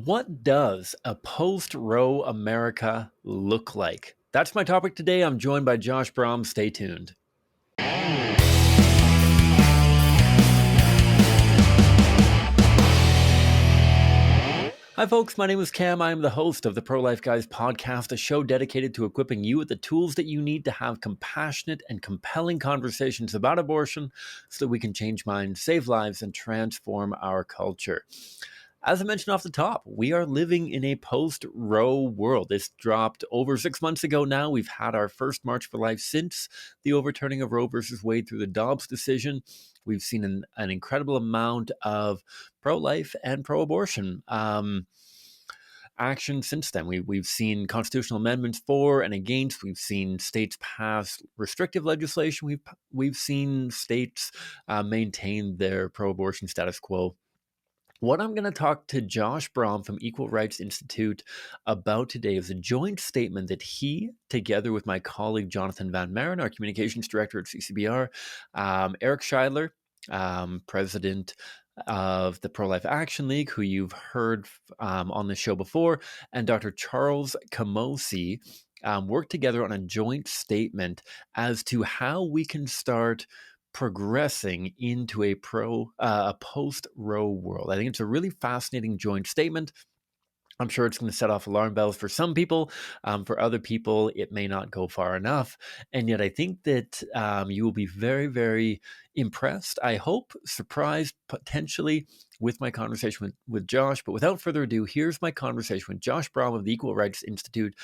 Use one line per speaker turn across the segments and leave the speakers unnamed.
What does a post-Roe America look like? That's my topic today. I'm joined by Josh Brahm. Stay tuned. Hi, folks. My name is Cam. I am the host of the Pro-Life Guys podcast, a show dedicated to equipping you with the tools that you need to have compassionate and compelling conversations about abortion so that we can change minds, save lives, and transform our culture. As I mentioned off the top, we are living in a post-Roe world. This dropped over 6 months ago now. We've had our first March for Life since the overturning of Roe versus Wade through the Dobbs decision. We've seen an incredible amount of pro-life and pro-abortion action since then. We've seen constitutional amendments for and against. We've seen states pass restrictive legislation. We've seen states maintain their pro-abortion status quo. What I'm going to talk to Josh Brahm from Equal Rights Institute about today is a joint statement that he, together with my colleague Jonathon Van Maren, our communications director at CCBR, Eric Scheidler, president of the Pro-Life Action League, who you've heard on the show before, and Dr. Charles Camosy worked together on a joint statement as to how we can start progressing into a post-Roe world. I think it's a really fascinating joint statement. I'm sure it's going to set off alarm bells for some people. For other people, it may not go far enough. And yet I think that you will be very, very impressed, I hope, surprised potentially with my conversation with Josh. But without further ado, here's my conversation with Josh Brahm of the Equal Rights Institute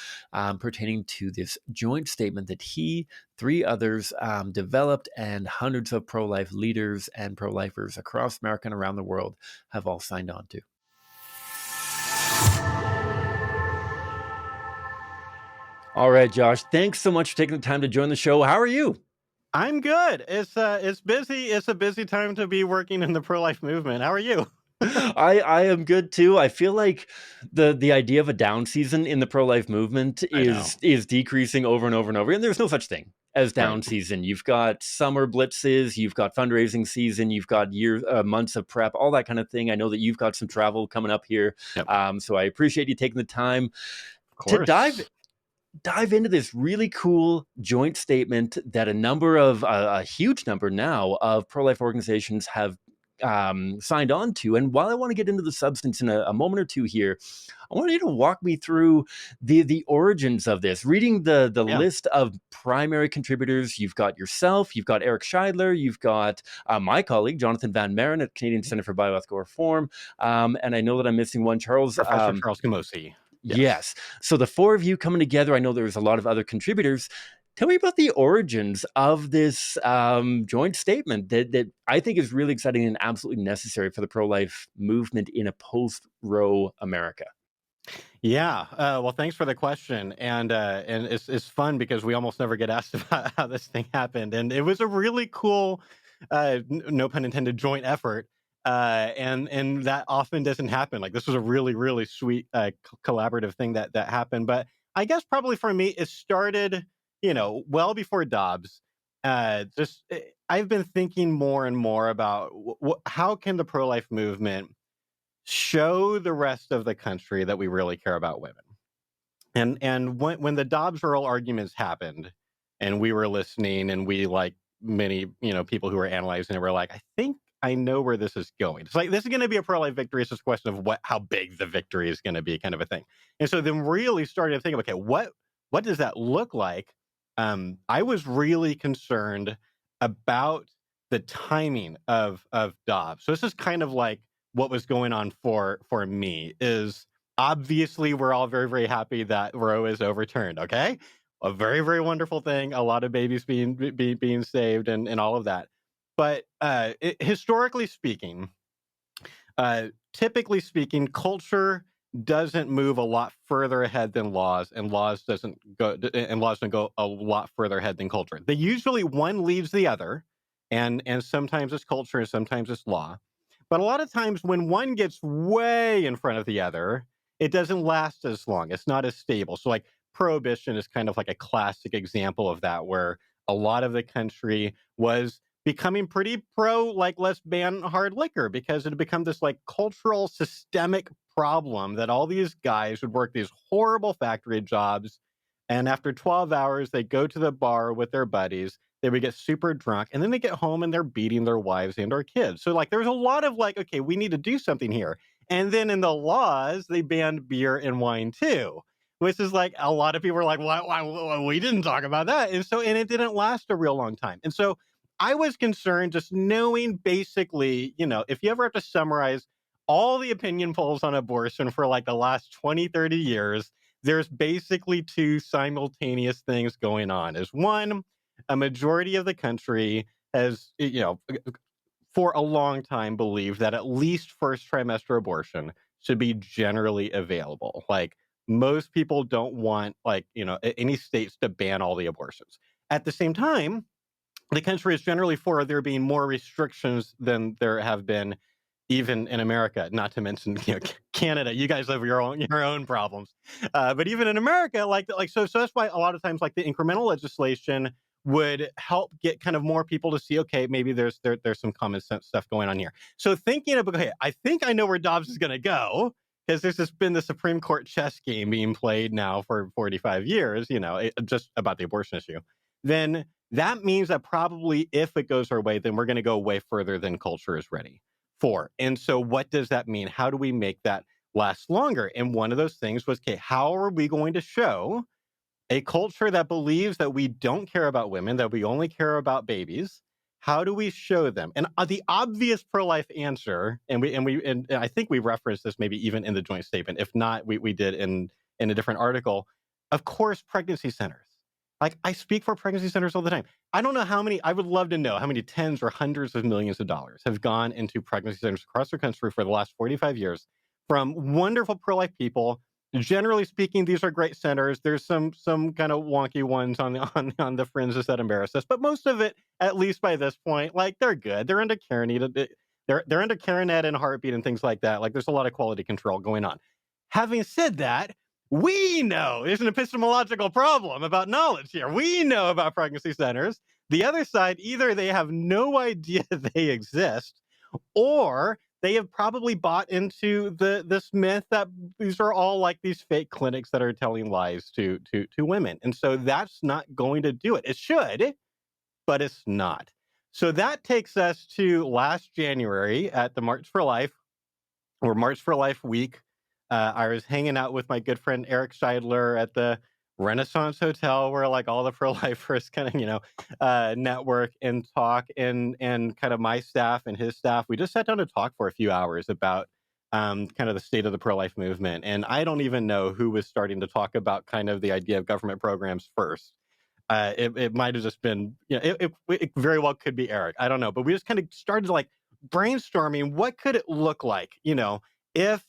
pertaining to this joint statement that he, three others, developed, and hundreds of pro-life leaders and pro-lifers across America and around the world have all signed on to. All right, Josh, thanks so much for taking the time to join the show. How are you?
I'm good. It's busy. It's a busy time to be working in the pro-life movement. How are you?
I am good too. I feel like the idea of a down season in the pro-life movement is decreasing over and over and over. And there's no such thing as down season. You've got summer blitzes, you've got fundraising season, you've got months of prep, all that kind of thing. I know that you've got some travel coming up here.
Yep.
So I appreciate you taking the time
to
dive into this really cool joint statement that a huge number now of pro-life organizations have signed on to. And while I want to get into the substance in a moment or two here, I want you to walk me through the origins of this. Reading the list of primary contributors, you've got yourself, you've got Eric Scheidler, you've got my colleague, Jonathon Van Maren at Canadian Center for Bioethical Reform. And I know that I'm missing one,
Professor Charles Camosy.
Yes. So the four of you coming together, I know there's a lot of other contributors. Tell me about the origins of this joint statement that I think is really exciting and absolutely necessary for the pro-life movement in a post-Roe America.
Yeah. Well, thanks for the question. And it's fun because we almost never get asked about how this thing happened. And it was a really cool, no pun intended, joint effort. And that often doesn't happen. Like, this was a really, really sweet collaborative thing that happened. But I guess probably for me, it started, well before Dobbs. I've been thinking more and more about how can the pro-life movement show the rest of the country that we really care about women. And when the Dobbs oral arguments happened, and we were listening, and we, like many people who were analyzing it, were like, I think I know where this is going. It's like, this is going to be a pro-life victory. It's just a question of how big the victory is going to be, kind of a thing. And so then really started to think, okay, what does that look like? I was really concerned about the timing of Dobbs. So this is kind of like what was going on for me. Is obviously we're all very, very happy that Roe is overturned. Okay, a very, very wonderful thing. A lot of babies being saved and all of that. But historically speaking, typically speaking, culture doesn't move a lot further ahead than laws, and laws don't go a lot further ahead than culture. They usually, one leaves the other, and sometimes it's culture and sometimes it's law. But a lot of times when one gets way in front of the other, it doesn't last as long. It's not as stable. So like prohibition is kind of like a classic example of that, where a lot of the country was becoming pretty pro, like, let's ban hard liquor, because it had become this like cultural systemic problem that all these guys would work these horrible factory jobs, and after 12 hours, they go to the bar with their buddies. They would get super drunk, and then they get home and they're beating their wives and or kids. So, like, there's a lot of like, okay, we need to do something here. And then in the laws, they banned beer and wine too, which is like a lot of people are like, why we didn't talk about that. And it didn't last a real long time. And so I was concerned just knowing basically, if you ever have to summarize all the opinion polls on abortion for like the last 20, 30 years, there's basically two simultaneous things going on. Is one, a majority of the country has, for a long time believed that at least first trimester abortion should be generally available. Like most people don't want any states to ban all the abortions. At the same time, the country is generally for there being more restrictions than there have been even in America, not to mention Canada. You guys have your own problems, but even in America, so that's why a lot of times like the incremental legislation would help get kind of more people to see, okay, maybe there's some common sense stuff going on here. So thinking of, okay, I think I know where Dobbs is going to go, because there's been the Supreme Court chess game being played now for 45 years, just about the abortion issue. Then that means that probably if it goes our way, then we're going to go way further than culture is ready for. And so what does that mean? How do we make that last longer? And one of those things was, okay, how are we going to show a culture that believes that we don't care about women, that we only care about babies? How do we show them? And the obvious pro-life answer, and I think we referenced this maybe even in the joint statement. If not, we did in a different article. Of course, pregnancy centers. Like, I speak for pregnancy centers all the time. I don't know how many, I would love to know how many tens or hundreds of millions of dollars have gone into pregnancy centers across the country for the last 45 years from wonderful pro-life people. Generally speaking, these are great centers. There's some kind of wonky ones on the fringes that embarrass us, but most of it, at least by this point, like, they're good. They're into CareNet, they're into CareNet and Heartbeat and things like that. Like, there's a lot of quality control going on. Having said that, we know there's an epistemological problem about knowledge here. We know about pregnancy centers. The other side, either they have no idea they exist, or they have probably bought into this myth that these are all like these fake clinics that are telling lies to women. And so that's not going to do it. It should, but it's not. So that takes us to last January at the March for Life, or March for Life week. I was hanging out with my good friend Eric Scheidler at the Renaissance Hotel, where like all the pro-lifers kind of network and talk, and kind of my staff and his staff. We just sat down to talk for a few hours about kind of the state of the pro-life movement. And I don't even know who was starting to talk about kind of the idea of government programs first. It might have just been, it very well could be Eric. I don't know. But we just kind of started like brainstorming, what could it look like, if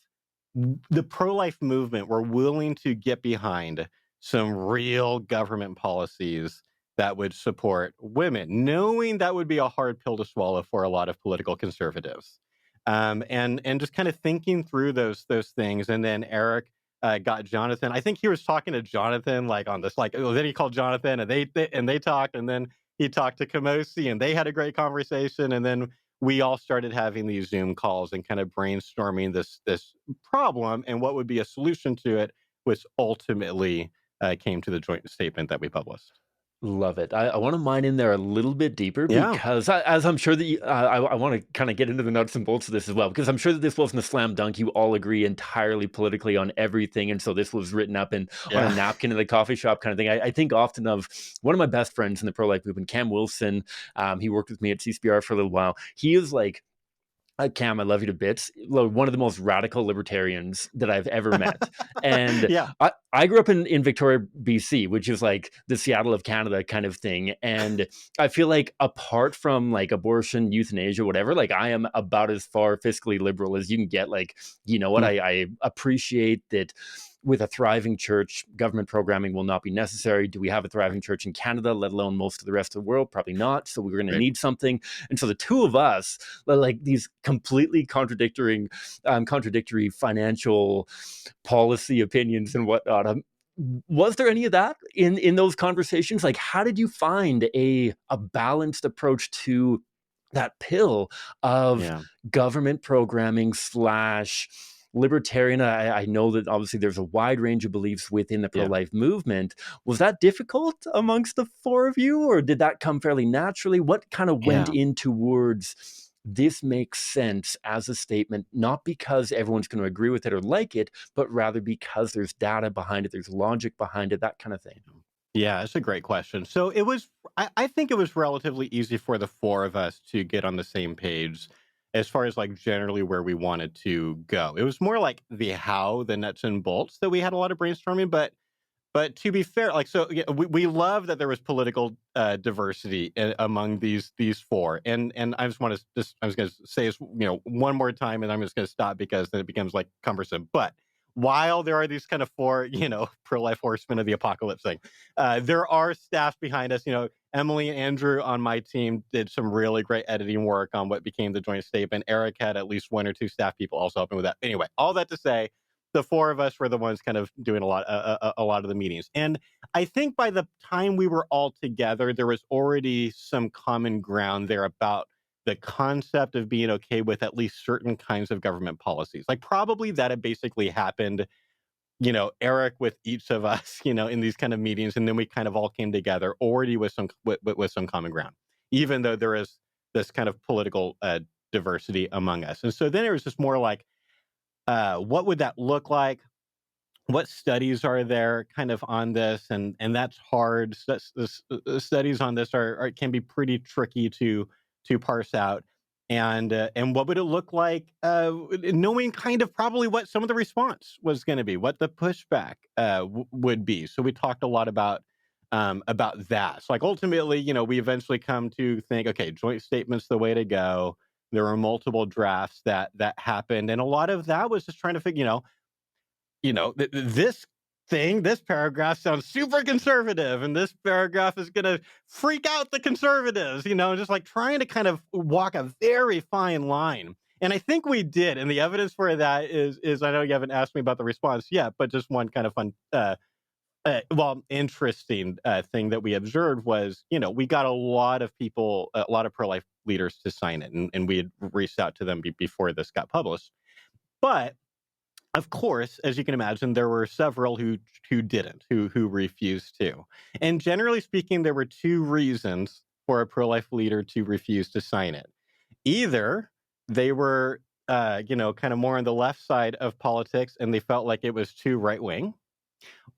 the pro-life movement were willing to get behind some real government policies that would support women, knowing that would be a hard pill to swallow for a lot of political conservatives. And just kind of thinking through those things. And then Eric got Jonathon. I think he was talking to Jonathon like on this, then he called Jonathon and they talked, and then he talked to Camosy and they had a great conversation. And then we all started having these Zoom calls and kind of brainstorming this problem and what would be a solution to it, which ultimately came to the joint statement that we published.
Love it. I want to mine in there a little bit deeper,
Yeah.
because as I'm sure that I want to kind of get into the nuts and bolts of this as well, because I'm sure that this wasn't a slam dunk. You all agree entirely politically on everything. And so this was written up on a
Yeah.
napkin in the coffee shop kind of thing. I think often of one of my best friends in the pro-life movement, Cam Wilson. He worked with me at CCBR for a little while. He is like, Cam, I love you to bits. One of the most radical libertarians that I've ever met. And
Yeah.
I grew up in Victoria, BC, which is like the Seattle of Canada kind of thing. And I feel like apart from like abortion, euthanasia, whatever, like I am about as far fiscally liberal as you can get. Like, you know what?
Mm.
I appreciate that with a thriving church, government programming will not be necessary. Do we have a thriving church in Canada, let alone most of the rest of the world? Probably not. So we're going to
Right.
need something. And so the two of us, like these completely contradictory financial policy opinions and whatnot. Was there any of that in those conversations? Like, how did you find a balanced approach to that pill of
Yeah.
government programming slash libertarian. I know that obviously there's a wide range of beliefs within the
Yeah.
pro-life movement. Was that difficult amongst the four of you, or did that come fairly naturally? What kind of went
Yeah.
in towards this makes sense as a statement, not because everyone's going to agree with it or like it, but rather because there's data behind it, there's logic behind it, that kind of thing?
Yeah, that's a great question. So it was, I think it was relatively easy for the four of us to get on the same page as far as like generally where we wanted to go. It was more like the how, the nuts and bolts that we had a lot of brainstorming. But to be fair, like, so yeah, we love that there was political diversity among these four, and I just want to just I was going to say this, one more time, and I'm just going to stop because then it becomes like cumbersome. But while there are these kind of four, pro life horsemen of the apocalypse thing, there are staff behind us. Emily and Andrew on my team did some really great editing work on what became the joint statement. Eric had at least one or two staff people also helping with that. Anyway, all that to say, the four of us were the ones kind of doing a lot of the meetings. And I think by the time we were all together, there was already some common ground there about the concept of being okay with at least certain kinds of government policies. Like probably that had basically happened, Eric with each of us, in these kind of meetings, and then we kind of all came together already with some common ground, even though there is this kind of political diversity among us. And so then it was just more like, what would that look like? What studies are there kind of on this? And that's hard. Studies on this can be pretty tricky to parse out. And what would it look like? Knowing kind of probably what some of the response was going to be, what the pushback would be. So we talked a lot about that. So like ultimately, we eventually come to think, okay, joint statement's the way to go. There were multiple drafts that happened, and a lot of that was just trying to figure, this paragraph sounds super conservative, and this paragraph is going to freak out the conservatives, just like trying to kind of walk a very fine line. And I think we did, and the evidence for that is I know you haven't asked me about the response yet, but just one kind of fun interesting thing that we observed was, we got a lot of people, a lot of pro-life leaders to sign it, and we had reached out to them before this got published. But of course, as you can imagine, there were several who didn't, who refused to. And generally speaking, there were two reasons for a pro-life leader to refuse to sign it. Either they were, kind of more on the left side of politics, and they felt like it was too right wing,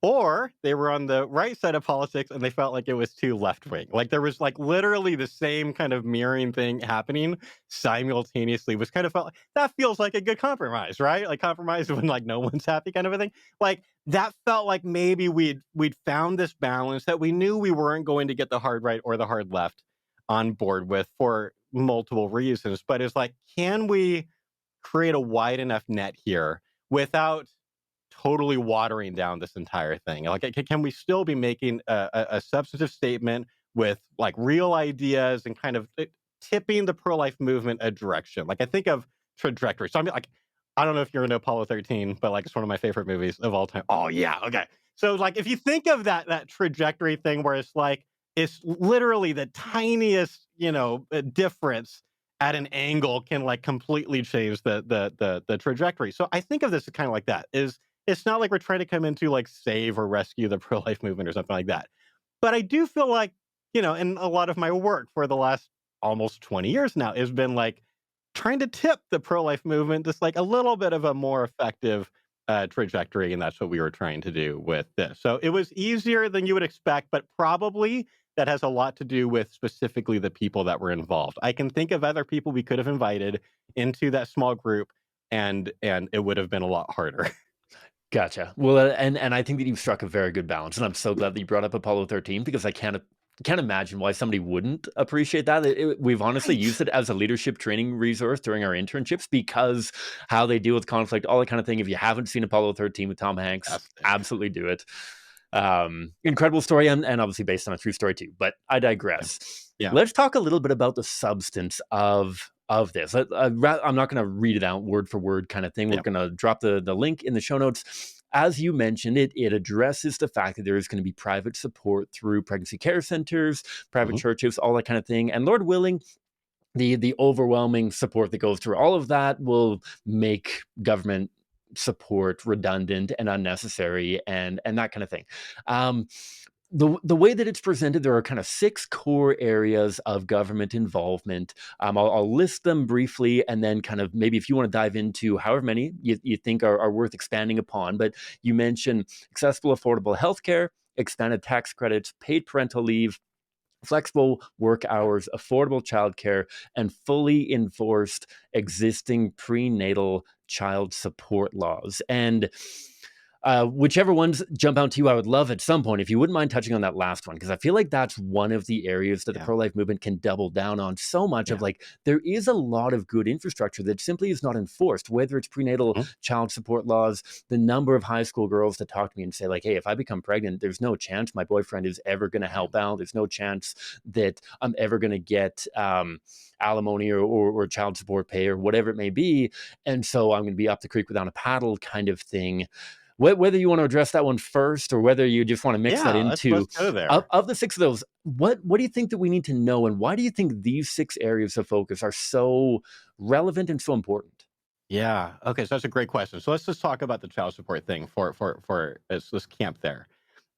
or they were on the right side of politics and they felt like it was too left wing. Like there was like literally the same kind of mirroring thing happening simultaneously, which kind of felt like that feels like a good compromise, right? Like compromise when like no one's happy kind of a thing. Like that felt like maybe we'd found this balance that we knew we weren't going to get the hard right or the hard left on board with for multiple reasons. But it's like, can we create a wide enough net here without totally watering down this entire thing? Like, can we still be making a substantive statement with like real ideas and kind of tipping the pro-life movement a direction? Like, I think of trajectory. So I mean, like, I don't know if you're into Apollo 13, but like, it's one of my favorite movies of all time. Oh yeah, okay. So like, if you think of that trajectory thing, where it's like it's literally the tiniest, difference at an angle can like completely change the trajectory. So I think of this as kind of like that. It's not like we're trying to come in to like save or rescue the pro-life movement or something like that. But I do feel like, in a lot of my work for the last almost 20 years now has been like trying to tip the pro-life movement just like a little bit of a more effective trajectory. And that's what we were trying to do with this. So it was easier than you would expect, but probably that has a lot to do with specifically the people that were involved. I can think of other people we could have invited into that small group, and it would have been a lot harder.
Gotcha. Well, and I think that you've struck a very good balance, and I'm so glad that you brought up Apollo 13 because I can't imagine why somebody wouldn't appreciate that. We've honestly
Right.
used it as a leadership training resource during our internships because how they deal with conflict, all that kind of thing. If you haven't seen Apollo 13 with Tom Hanks,
Fantastic.
absolutely do it. Incredible story, and obviously based on a true story too. But I
Yeah.
digress.
Yeah.
Let's talk a little bit about the substance of this. I'm not going to read it out word for word kind of thing. We're
Yeah.
going to drop the link in the show notes. As you mentioned, it addresses the fact that there is going to be private support through pregnancy care centers, private
Mhm.
churches, all that kind of thing. And Lord willing, the overwhelming support that goes through all of that will make government support redundant and unnecessary and that kind of thing. Um, the way that it's presented, there are kind of six core areas of government involvement. I'll list them briefly, and then kind of maybe if you want to dive into however many you think are worth expanding upon. But you mentioned accessible, affordable healthcare, expanded tax credits, paid parental leave, flexible work hours, affordable childcare, and fully enforced existing prenatal child support laws. And whichever ones jump out to you, I would love at some point, if you wouldn't mind touching on that last one, because I feel like that's one of the areas that the
Yeah.
pro-life movement can double down on so much of
Yeah.
like, there is a lot of good infrastructure that simply is not enforced, whether it's prenatal
Mhm.
child support laws, the number of high school girls that talk to me and say like, hey, if I become pregnant, there's no chance my boyfriend is ever going to
Right.
help out. There's no chance that I'm ever going to get alimony or child support pay or whatever it may be. And so I'm going to be up the creek without a paddle kind of thing. Whether you want to address that one first or whether you just want to mix that
Yeah, let's
into
go there.
of the six of those, what do you think that we need to know, and why do you think these six areas of focus are so relevant and so important?
Yeah. Okay. So that's a great question. So let's just talk about the child support thing for let's camp there.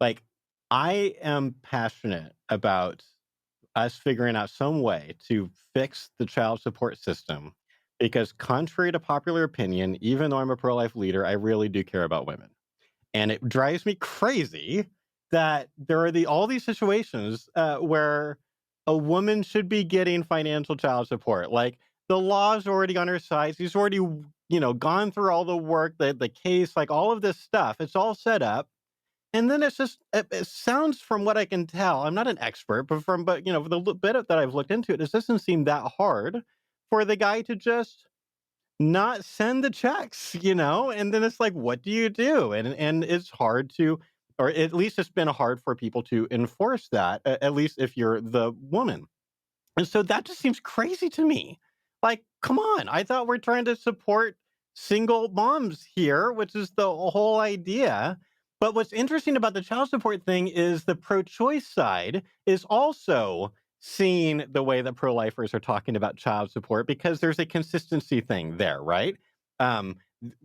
Like, I am passionate about us figuring out some way to fix the child support system because, contrary to popular opinion, even though I'm a pro-life leader, I really do care about women. And it drives me crazy that there are all these situations where a woman should be getting financial child support. Like, the law's already on her side. She's already, gone through all the work, the case, like all of this stuff. It's all set up. And then it's just, it sounds from what I can tell, I'm not an expert, but for the bit that I've looked into it, it doesn't seem that hard for the guy to just not send the checks, and then it's like, what do you do? And it's hard to, or at least it's been hard for people to enforce that, at least if you're the woman. And so that just seems crazy to me. Like, come on. I thought we're trying to support single moms here, which is the whole idea. But what's interesting about the child support thing is the pro choice side is also seeing the way that pro lifers are talking about child support because there's a consistency thing there, right? Um,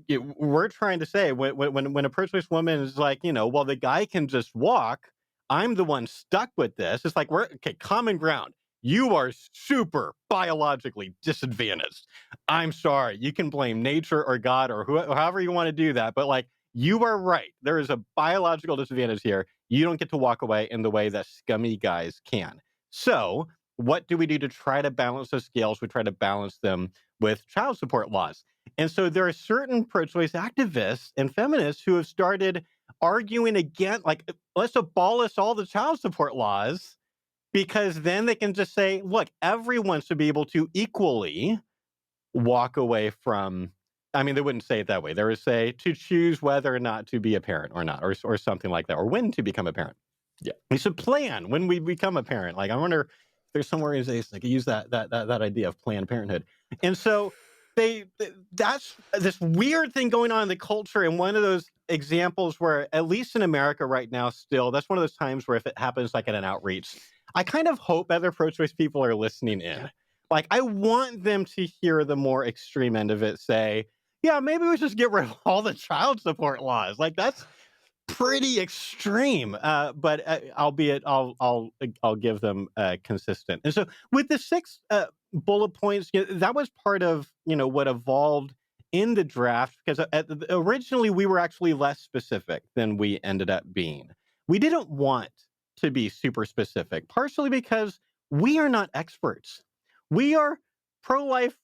we're trying to say when a pro choice woman is like, well, the guy can just walk. I'm the one stuck with this. It's like, we're okay, common ground. You are super biologically disadvantaged. I'm sorry. You can blame nature or God or however you want to do that. But like, you are right. There is a biological disadvantage here. You don't get to walk away in the way that scummy guys can. So, what do we do to try to balance those scales? We try to balance them with child support laws. And so there are certain pro choice activists and feminists who have started arguing against, like, let's abolish all the child support laws because then they can just say, look, everyone should be able to equally walk away from. I mean, they wouldn't say it that way. They would say to choose whether or not to be a parent or not, or something like that, or when to become a parent.
Yeah.
We should plan when we become a parent. Like, I wonder if there's some organizations that could use that idea of Planned Parenthood. And so that's this weird thing going on in the culture. And one of those examples where, at least in America right now, still, that's one of those times where if it happens like at an outreach, I kind of hope other pro-choice people are listening in.
Yeah.
Like, I want them to hear the more extreme end of it say, yeah, maybe we should just get rid of all the child support laws. Like, that's pretty extreme, but albeit I'll give them consistent. And so with the six bullet points, that was part of what evolved in the draft because originally we were actually less specific than we ended up being. We didn't want to be super specific, partially because we are not experts. We are pro-life,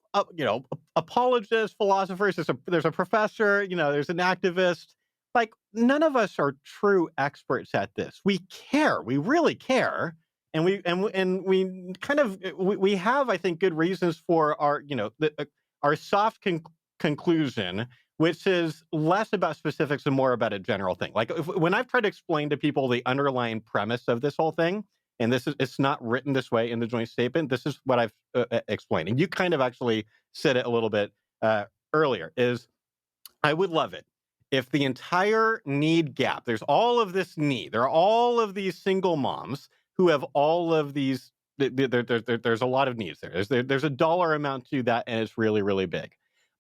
apologists, philosophers. There's a professor, there's an activist. Like, none of us are true experts at this. We care. We really care. And we kind of we have, I think, good reasons for our our soft conclusion, which is less about specifics and more about a general thing. Like, when I've tried to explain to people the underlying premise of this whole thing, and it's not written this way in the joint statement. This is what I've explained, and you kind of actually said it a little bit earlier. Is I would love it if the entire need gap, there's all of this need, there are all of these single moms who have all of these, there's a lot of needs there. There's a dollar amount to that, and it's really, really big.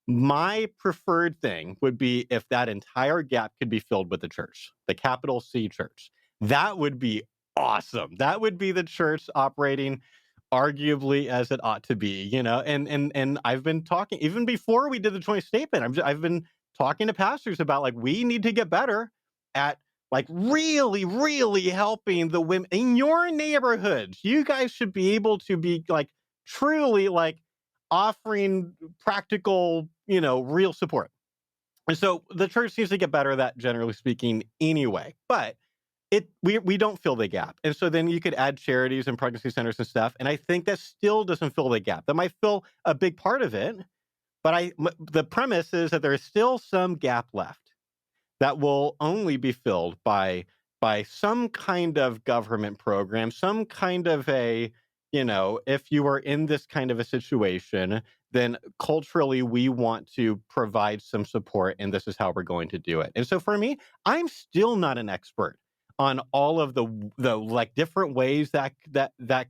My preferred thing would be if that entire gap could be filled with the church, the capital C church. That would be awesome. That would be the church operating arguably as it ought to be, and I've been talking even before we did the joint statement. I've been talking to pastors about, like, we need to get better at, like, really, really helping the women in your neighborhoods. You guys should be able to be, like, truly, like, offering practical, real support. And so the church seems to get better at that, generally speaking, anyway. But we don't fill the gap. And so then you could add charities and pregnancy centers and stuff. And I think that still doesn't fill the gap. That might fill a big part of it. But the premise is that there is still some gap left that will only be filled by some kind of government program, some kind of a, if you are in this kind of a situation, then culturally we want to provide some support, and this is how we're going to do it. And so for me, I'm still not an expert on all of the like different ways that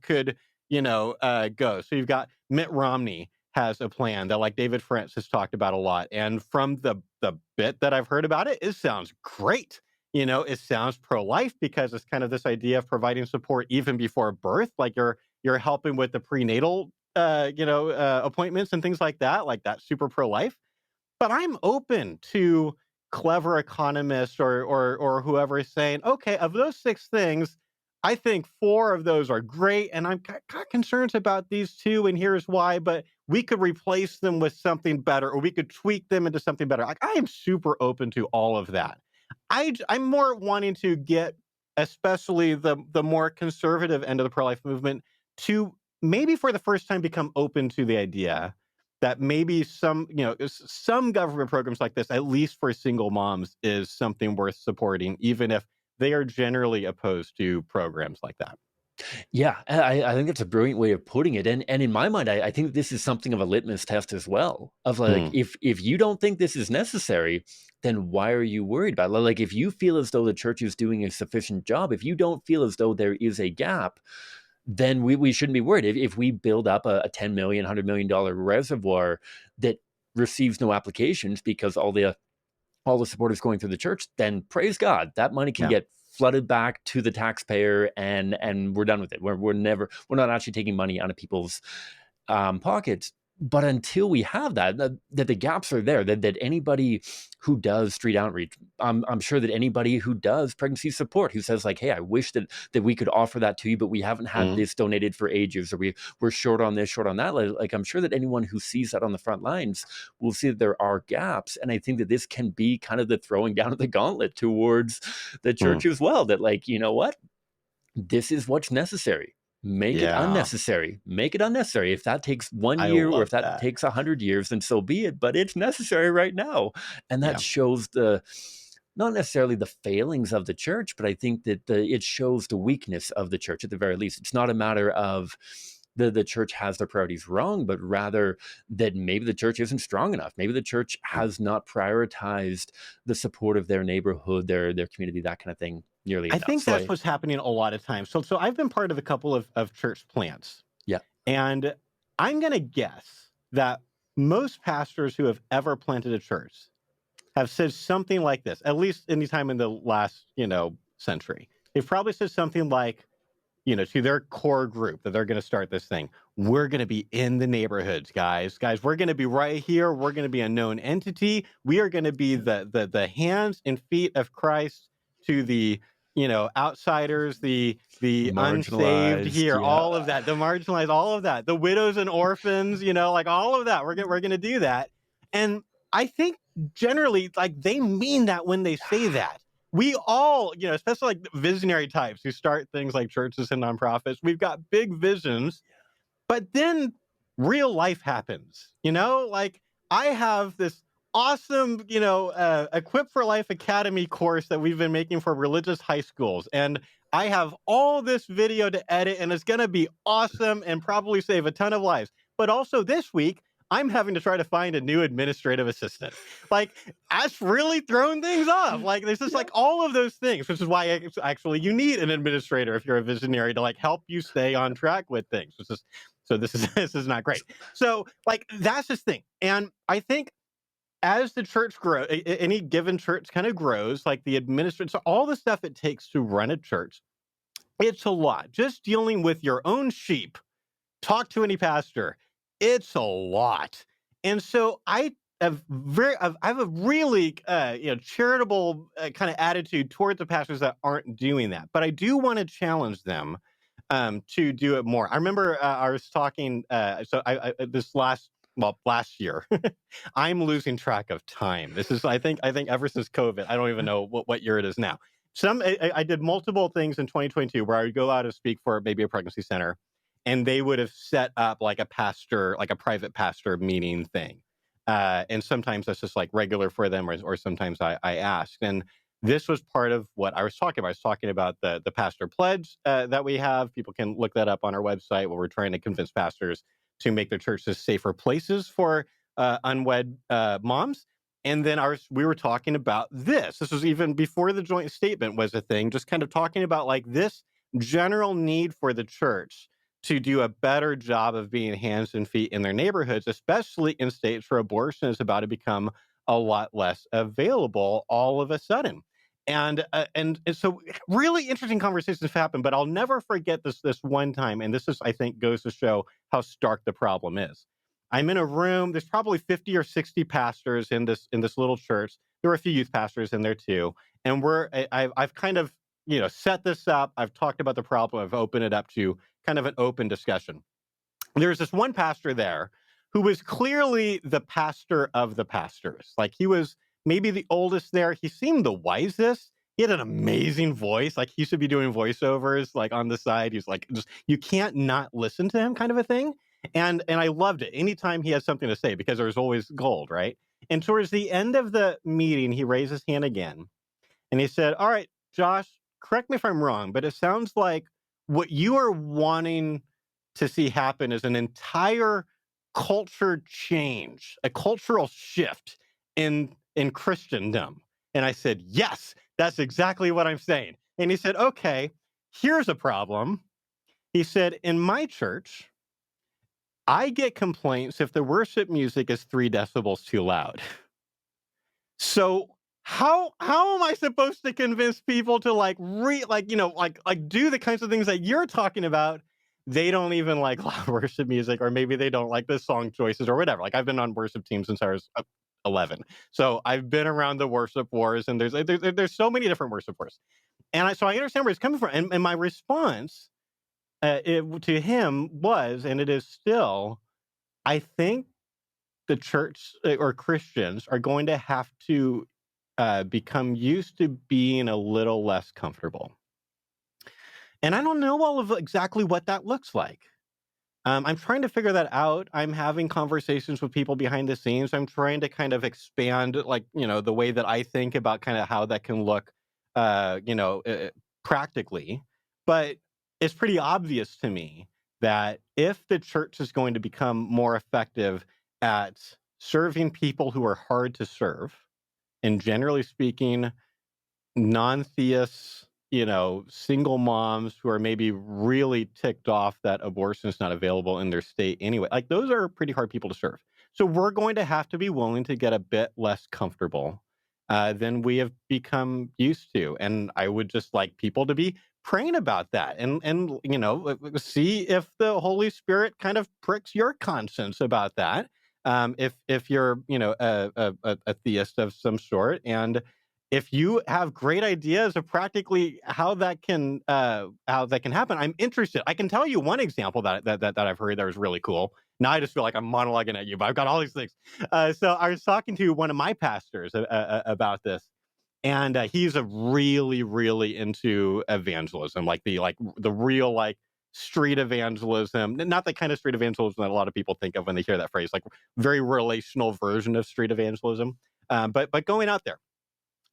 could, go. So you've got Mitt Romney has a plan that, like, David France has talked about a lot. And from the bit that I've heard about it, it sounds great. It sounds pro-life because it's kind of this idea of providing support even before birth. Like, you're helping with the prenatal, appointments and things like that. Like, that's super pro-life. But I'm open to clever economists or whoever is saying, okay, of those 6 things, I think 4 of those are great, and I'm got concerns about these 2, and here's why. But we could replace them with something better, or we could tweak them into something better. Like, I am super open to all of that. I'm more wanting to get, especially the more conservative end of the pro-life movement, to maybe for the first time become open to the idea that maybe some government programs like this, at least for single moms, is something worth supporting, even if they are generally opposed to programs like that.
Yeah, I think that's a brilliant way of putting it, and in my mind, I think this is something of a litmus test as well, of, like,
Mm,
if you don't think this is necessary, then why are you worried about it? Like, if you feel as though the church is doing a sufficient job, if you don't feel as though there is a gap, then we shouldn't be worried. If we build up a $10 million, $100 million reservoir that receives no applications because all the support is going through the church, then praise God, that money can
yeah.
get flooded back to the taxpayer, and we're done with it. We're not actually taking money out of people's pockets. But until we have that the gaps are there, that anybody who does street outreach, I'm sure that anybody who does pregnancy support, who says, like, hey, I wish that we could offer that to you, but we haven't had
Mm,
this donated for ages, or we're short on this, short on that. Like, I'm sure that anyone who sees that on the front lines will see that there are gaps. And I think that this can be kind of the throwing down of the gauntlet towards the
mm.
church as well, that, like, you know what? This is what's necessary. Make it
Yeah,
unnecessary. Make it unnecessary. If that takes one
I
year or if
love
that
that.
takes 100 years, then so be it. But it's necessary right now, and that
Yeah.
shows not necessarily the failings of the church, but I think that it shows the weakness of the church at the very least. It's not a matter of the church has their priorities wrong, but rather that maybe the church isn't strong enough. Maybe the church
Mm.
has not prioritized the support of their neighborhood, their community, that kind of thing, nearly
I
enough.
think
So
that's what's happening a lot of times. So I've been part of a couple of church plants,
yeah.
and I'm going to guess that most pastors who have ever planted a church have said something like this, at least anytime in the last, century. They've probably said something like, to their core group that they're going to start this thing. We're going to be in the neighborhoods, guys. Guys, we're going to be right here. We're going to be a known entity. We are going to be the hands and feet of Christ to the, outsiders, the unsaved
Marginalized,
here,
yeah.
all of that, the marginalized, all of that, the widows and orphans, like all of that. We're going to do that. And I think generally, like, they mean that when they say that. We all, especially like visionary types who start things like churches and nonprofits, we've got big visions, but then real life happens, like, I have this awesome, Equip for Life Academy course that we've been making for religious high schools. And I have all this video to edit, and it's going to be awesome and probably save a ton of lives. But also this week, I'm having to try to find a new administrative assistant. Like, that's really thrown things off. Like, there's just
Yeah.
like all of those things, which is why actually you need an administrator if you're a visionary to, like, help you stay on track with things. So this is this is not great. So, like, that's this thing. And I think as the church grows, any given church kind of grows, like the administration, so all the stuff it takes to run a church, it's a lot. Just dealing with your own sheep, talk to any pastor, it's a lot. And so I have a really charitable kind of attitude towards the pastors that aren't doing that, but I do want to challenge them to do it more. I remember I was talking. This last year, I'm losing track of time. This is I think ever since COVID, I don't even know what year it is now. I did multiple things in 2022 where I would go out and speak for maybe a pregnancy center, and they would have set up like a pastor, like a private pastor meeting thing. And sometimes that's just like regular for them, or sometimes I ask. And this was part of what I was talking about. I was talking about the pastor pledge that we have. People can look that up on our website, where we're trying to convince pastors to make their churches safer places for unwed moms. And then we were talking about this. This was even before the joint statement was a thing, just kind of talking about like this general need for the church to do a better job of being hands and feet in their neighborhoods, especially in states where abortion is about to become a lot less available all of a sudden. And so really interesting conversations have happened, but I'll never forget this one time. And this is, I think, goes to show how stark the problem is. I'm in a room. There's probably 50 or 60 pastors in this little church. There were a few youth pastors in there too, and I've kind of set this up. I've talked about the problem. I've opened it up to kind of an open discussion. There's this one pastor there who was clearly the pastor of the pastors. Like, he was maybe the oldest there. He seemed the wisest. He had an amazing voice. Like, he should be doing voiceovers like on the side. He's like, just, you can't not listen to him, kind of a thing. And I loved it. Anytime he has something to say, because there's always gold, right? And towards the end of the meeting, he raised his hand again and he said, "All right, Josh, correct me if I'm wrong, but it sounds like what you are wanting to see happen is an entire culture change, a cultural shift in Christendom." And I said, "Yes, that's exactly what I'm saying." And he said, "Okay, here's a problem." He said, "In my church, I get complaints if the worship music is 3 decibels too loud. So how am I supposed to convince people to do the kinds of things that you're talking about? They don't even like loud worship music, or maybe they don't like the song choices or whatever. Like, I've been on worship teams since I was 11, so I've been around the worship wars, and there's so many different worship wars, and I understand where he's coming from. And my response to him was, and it is still, I think the church or Christians are going to have to become used to being a little less comfortable. And I don't know all of exactly what that looks like. I'm trying to figure that out. I'm having conversations with people behind the scenes. I'm trying to kind of expand, the way that I think about kind of how that can look, practically. But it's pretty obvious to me that if the church is going to become more effective at serving people who are hard to serve, and generally speaking, non-theists, single moms who are maybe really ticked off that abortion is not available in their state anyway. Like, those are pretty hard people to serve. So we're going to have to be willing to get a bit less comfortable than we have become used to. And I would just like people to be praying about that, and see if the Holy Spirit kind of pricks your conscience about that. If you're a theist of some sort, and if you have great ideas of practically how that can happen, I'm interested. I can tell you one example that I've heard that was really cool. Now I just feel like I'm monologuing at you, but I've got all these things. So I was talking to one of my pastors about this, and he's a really, really into evangelism, like the real street evangelism, not the kind of street evangelism that a lot of people think of when they hear that phrase, like very relational version of street evangelism. But going out there,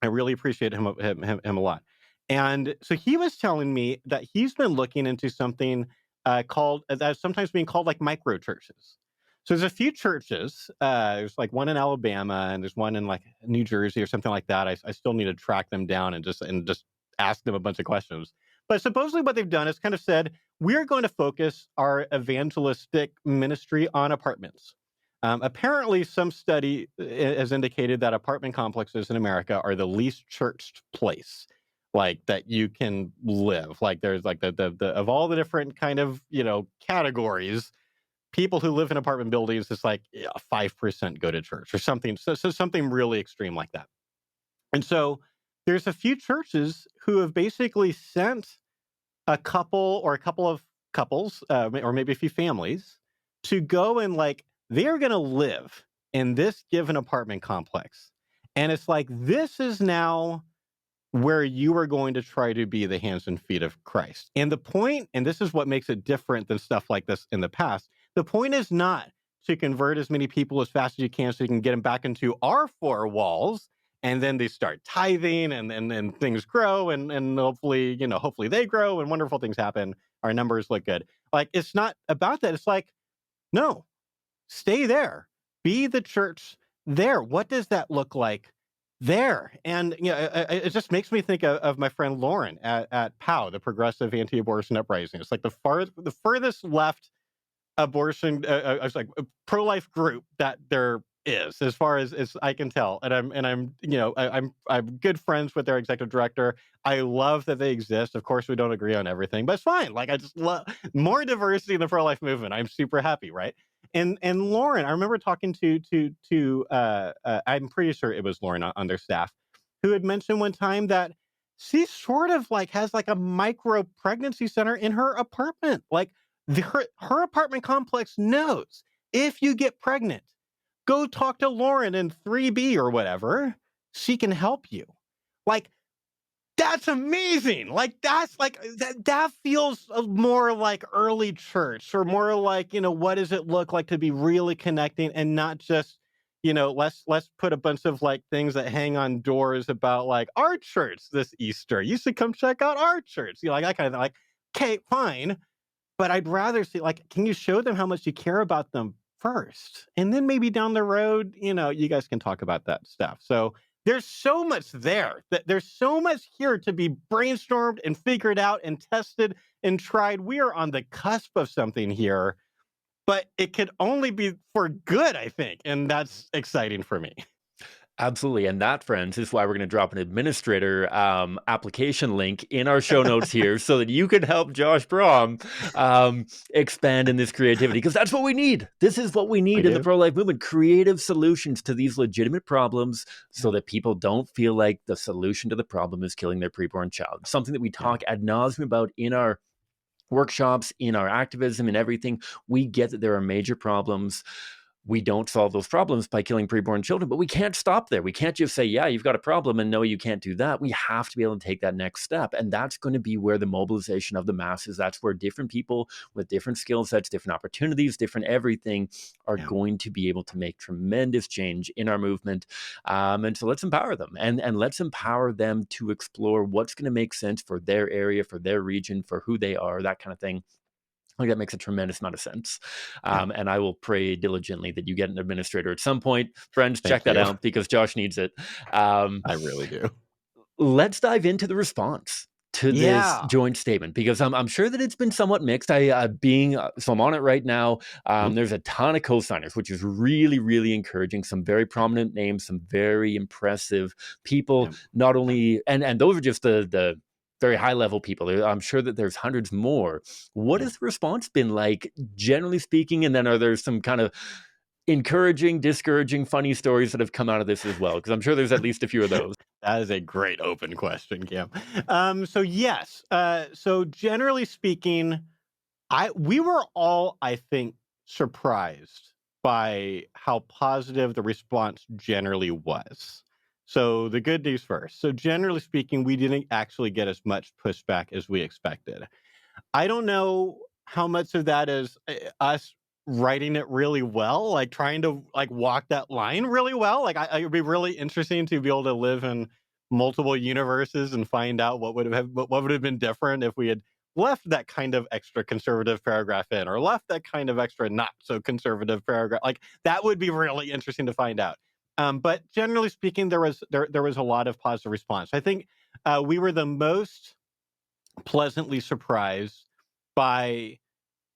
I really appreciate him a lot. And so he was telling me that he's been looking into something called that's sometimes being called like micro churches. So there's a few churches. There's like one in Alabama, and there's one in like New Jersey or something like that. I still need to track them down and just ask them a bunch of questions. But supposedly what they've done is kind of said, we're going to focus our evangelistic ministry on apartments. Apparently, some study has indicated that apartment complexes in America are the least churched place, like that you can live. Like there's like the of all the different kind of categories, people who live in apartment buildings, it's like 5% go to church or something. So something really extreme like that. And so there's a few churches who have basically sent a couple or a couple of couples, or maybe a few families, to go and like they're going to live in this given apartment complex. And it's like, this is now where you are going to try to be the hands and feet of Christ. And the point, and this is what makes it different than stuff like this in the past, the point is not to convert as many people as fast as you can so you can get them back into our four walls. And then they start tithing and things grow and hopefully they grow and wonderful things happen. Our numbers look good. Like, it's not about that. It's like, no, stay there. Be the church there. What does that look like there? And it just makes me think of my friend Lauren at POW, the Progressive Anti-Abortion Uprising. It's like the furthest left abortion, like a pro-life group that there is, as far as I can tell. And I'm good friends with their executive director. I love that they exist. Of course, we don't agree on everything, but it's fine. Like, I just love more diversity in the pro-life movement. I'm super happy, right? And Lauren, I remember talking to I'm pretty sure it was Lauren on their staff, who had mentioned one time that she sort of like has like a micro pregnancy center in her apartment. Like, her apartment complex knows if you get pregnant, go talk to Lauren in 3B or whatever. She can help you. Like, that's amazing. Like, that's like that feels more like early church, or more like, what does it look like to be really connecting, and not just, let's put a bunch of like things that hang on doors about like our church this Easter. You should come check out our church. Like that kind of thing. Like, okay, fine. But I'd rather see, like, can you show them how much you care about them first? And then maybe down the road, you guys can talk about that stuff. So there's so much there. There's so much here to be brainstormed and figured out and tested and tried. We are on the cusp of something here, but it could only be for good, I think. And that's exciting for me.
Absolutely. And that, friends, is why we're going to drop an administrator application link in our show notes here so that you can help Josh Brahm expand in this creativity, because that's what we need. This is what we
We
need in the
do.
pro-life movement: creative solutions to these legitimate problems so
Yeah.
that people don't feel like the solution to the problem is killing their preborn child. Something that we
Yeah.
talk ad nauseum about in our workshops, in our activism, and everything. We get that there are major problems. We don't solve those problems by killing preborn children, but we can't stop there. We can't just say, yeah, you've got a problem, and no, you can't do that. We have to be able to take that next step. And that's going to be where the mobilization of the masses, that's where different people with different skill sets, different opportunities, different everything are
Yeah.
going to be able to make tremendous change in our movement. And so let's empower them, and let's empower them to explore what's going to make sense for their area, for their region, for who they are, that kind of thing. I think that makes a tremendous amount of sense.
Yeah.
And I will pray diligently that you get an administrator at some point. Friends, check
Thank
that
you.
out because Josh needs it. Um,
I really do.
let's dive into the response to this
Yeah.
joint statement, because I'm sure that it's been somewhat mixed. So I'm on it right now.
Mhm.
There's a ton of co-signers, which is really, really encouraging. Some very prominent names, some very impressive people.
Yeah.
Not only, and those are just the very high level people. I'm sure that there's hundreds more. What
Yeah.
has the response been like, generally speaking? And then are there some kind of encouraging, discouraging, funny stories that have come out of this as well? Because I'm sure there's at least a few of those.
That is a great open question, Cam. So yes. So generally speaking, we were all, I think, surprised by how positive the response generally was. So the good news first. So generally speaking, we didn't actually get as much pushback as we expected. I don't know how much of that is us writing it really well, like trying to like walk that line really well. Like, it would be really interesting to be able to live in multiple universes and find out what would have been different if we had left that kind of extra conservative paragraph in, or left that kind of extra not so conservative paragraph. Like, that would be really interesting to find out. But generally speaking, there was a lot of positive response. I think we were the most pleasantly surprised by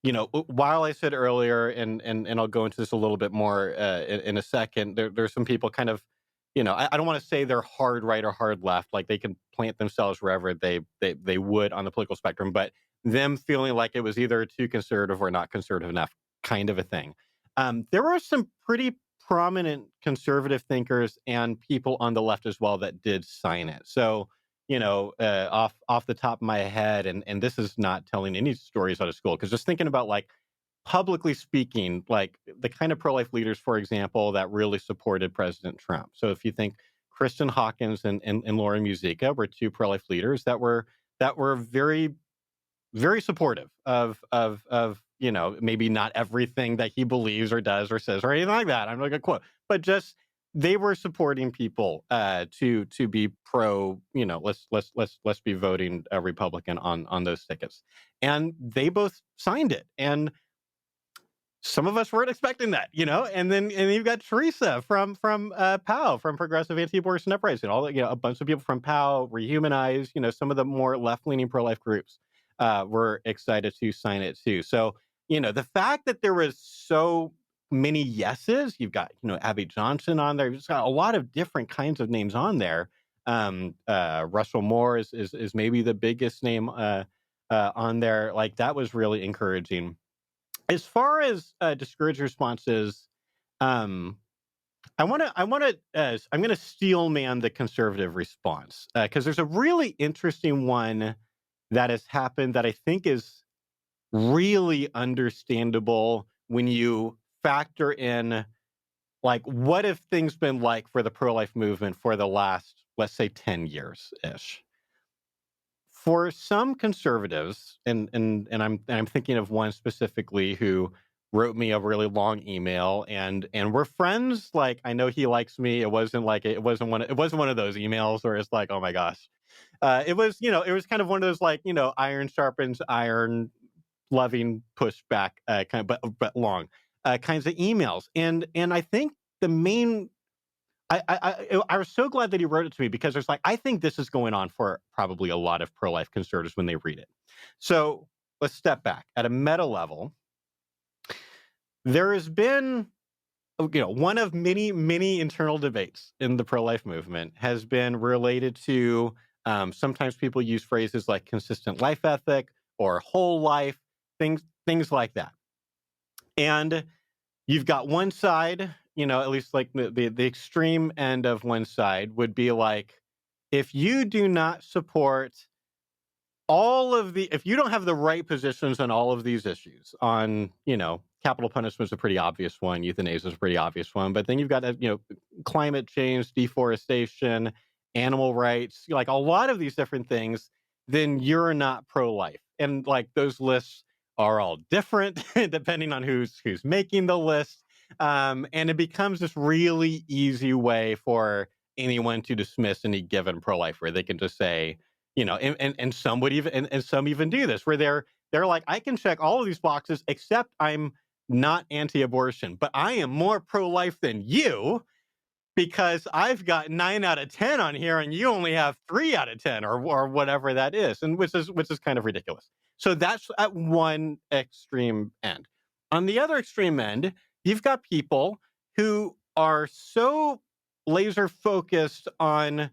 while I said earlier, and I'll go into this a little bit more in a second, there's some people kind of, I don't want to say they're hard right or hard left, like they can plant themselves wherever they would on the political spectrum, but them feeling like it was either too conservative or not conservative enough, kind of a thing. There were some pretty prominent conservative thinkers and people on the left as well that did sign it. So off the top of my head, and this is not telling any stories out of school, because just thinking about like publicly speaking, like the kind of pro-life leaders, for example, that really supported President Trump. So if you think Kristen Hawkins and Laura Musica were two pro-life leaders that were very very supportive of maybe not everything that he believes or does or says or anything like that. I'm not gonna quote, but just they were supporting people to be pro. Let's be voting Republican on those tickets, and they both signed it. And some of us weren't expecting that, and you've got Teresa from POW, from Progressive Anti-Abortion Uprising, all a bunch of people from POW, Rehumanize, some of the more left-leaning pro-life groups were excited to sign it too. So, the fact that there was so many yeses, you've got, Abby Johnson on there, you've just got a lot of different kinds of names on there. Russell Moore is maybe the biggest name on there. Like, that was really encouraging. As far as discouraged responses, um, I'm gonna steel man the conservative response, because there's a really interesting one that has happened that I think is really understandable when you factor in, like, what have things been like for the pro-life movement for the last, let's say, 10 years ish. For some conservatives, and I'm thinking of one specifically who wrote me a really long email, and we're friends. Like, I know he likes me. It wasn't one of those emails where it's like, oh my gosh. It was kind of one of those, like, iron sharpens iron, loving pushback, kind of, but long kinds of emails. And I think the main I was so glad that he wrote it to me, because there's like, I think this is going on for probably a lot of pro-life conservatives when they read it. So let's step back at a meta level. There has been, one of many, many internal debates in the pro-life movement has been related to, sometimes people use phrases like consistent life ethic or whole life, things like that. And you've got one side, at least like the extreme end of one side would be like, if you do not support if you don't have the right positions on all of these issues, on, capital punishment is a pretty obvious one, euthanasia is a pretty obvious one, but then you've got, climate change, deforestation, animal rights, like a lot of these different things, then you're not pro-life. And like, those lists are all different depending on who's making the list. And it becomes this really easy way for anyone to dismiss any given pro-lifer. They can just say, and some would even, and some even do this, where they're like, I can check all of these boxes except I'm not anti-abortion, but I am more pro-life than you, because I've got 9 out of 10 on here and you only have 3 out of 10, or whatever that is, and which is kind of ridiculous. So that's at one extreme end. On the other extreme end, you've got people who are so laser focused on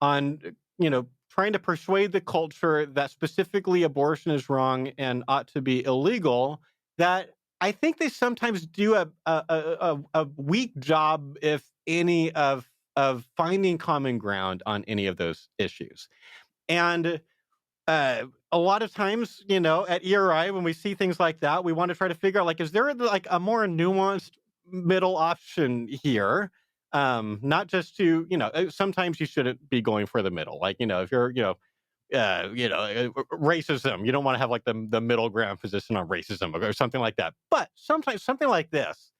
trying to persuade the culture that specifically abortion is wrong and ought to be illegal, that I think they sometimes do a weak job, if any, of finding common ground on any of those issues. And a lot of times, at ERI, when we see things like that, we want to try to figure out, like, is there like a more nuanced middle option here? Not just to, sometimes you shouldn't be going for the middle. Like, if you're, racism, you don't want to have like the middle ground position on racism or something like that. But sometimes something like this,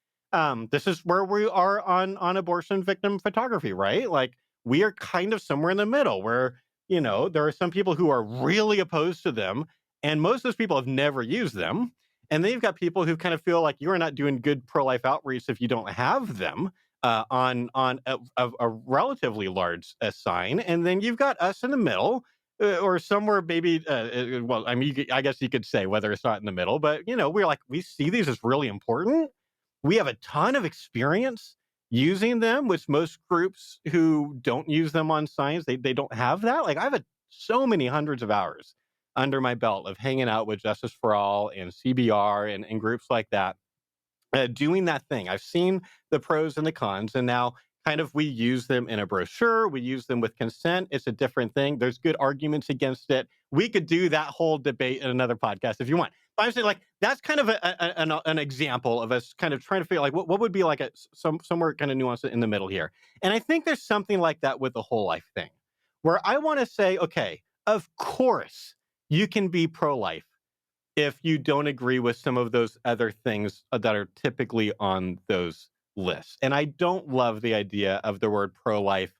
this is where we are on abortion victim photography, right? Like, we are kind of somewhere in the middle where, there are some people who are really opposed to them, and most of those people have never used them. And then you've got people who kind of feel like you're not doing good pro-life outreach if you don't have them on a relatively large sign. And then you've got us in the middle, or somewhere maybe, well, I mean, I guess you could say whether it's not in the middle, but we're like, we see these as really important. We have a ton of experience using them, which most groups who don't use them on science, they don't have that. Like, I have so many hundreds of hours under my belt of hanging out with Justice for All and CBR and groups like that, doing that thing. I've seen the pros and the cons, and now kind of we use them in a brochure. We use them with consent. It's a different thing. There's good arguments against it. We could do that whole debate in another podcast if you want. But I'm saying, like, that's kind of an example of us kind of trying to figure like what would be like somewhere kind of nuanced in the middle here. And I think there's something like that with the whole life thing, where I want to say, okay, of course you can be pro-life if you don't agree with some of those other things that are typically on those lists. And I don't love the idea of the word pro-life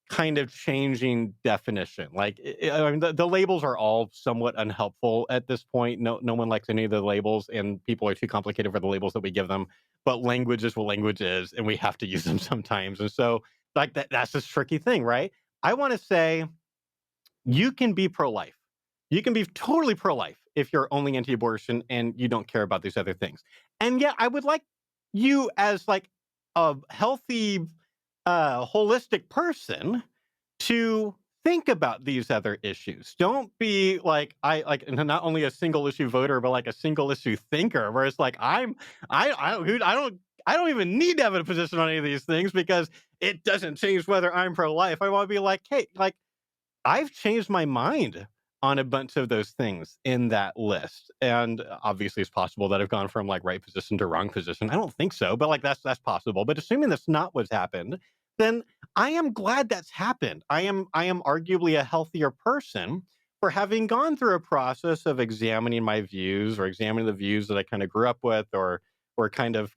kind of changing definition. Like, I mean, the labels are all somewhat unhelpful at this point. No one likes any of the labels, and people are too complicated for the labels that we give them. But language is what language is, and we have to use them sometimes. And so, like, that's this tricky thing, right? I want to say you can be pro-life. You can be totally pro-life if you're only anti-abortion and you don't care about these other things. And yeah, I would like you as like a healthy, holistic person to think about these other issues. Don't be like not only a single issue voter, but like a single issue thinker, where it's like I don't even need to have a position on any of these things because it doesn't change whether I'm pro-life. I want to be like, hey, like, I've changed my mind on a bunch of those things in that list. And obviously it's possible that I've gone from like right position to wrong position. I don't think so, but like that's possible. But assuming that's not what's happened, then I am glad that's happened. I am arguably a healthier person for having gone through a process of examining my views or examining the views that I kind of grew up with or kind of,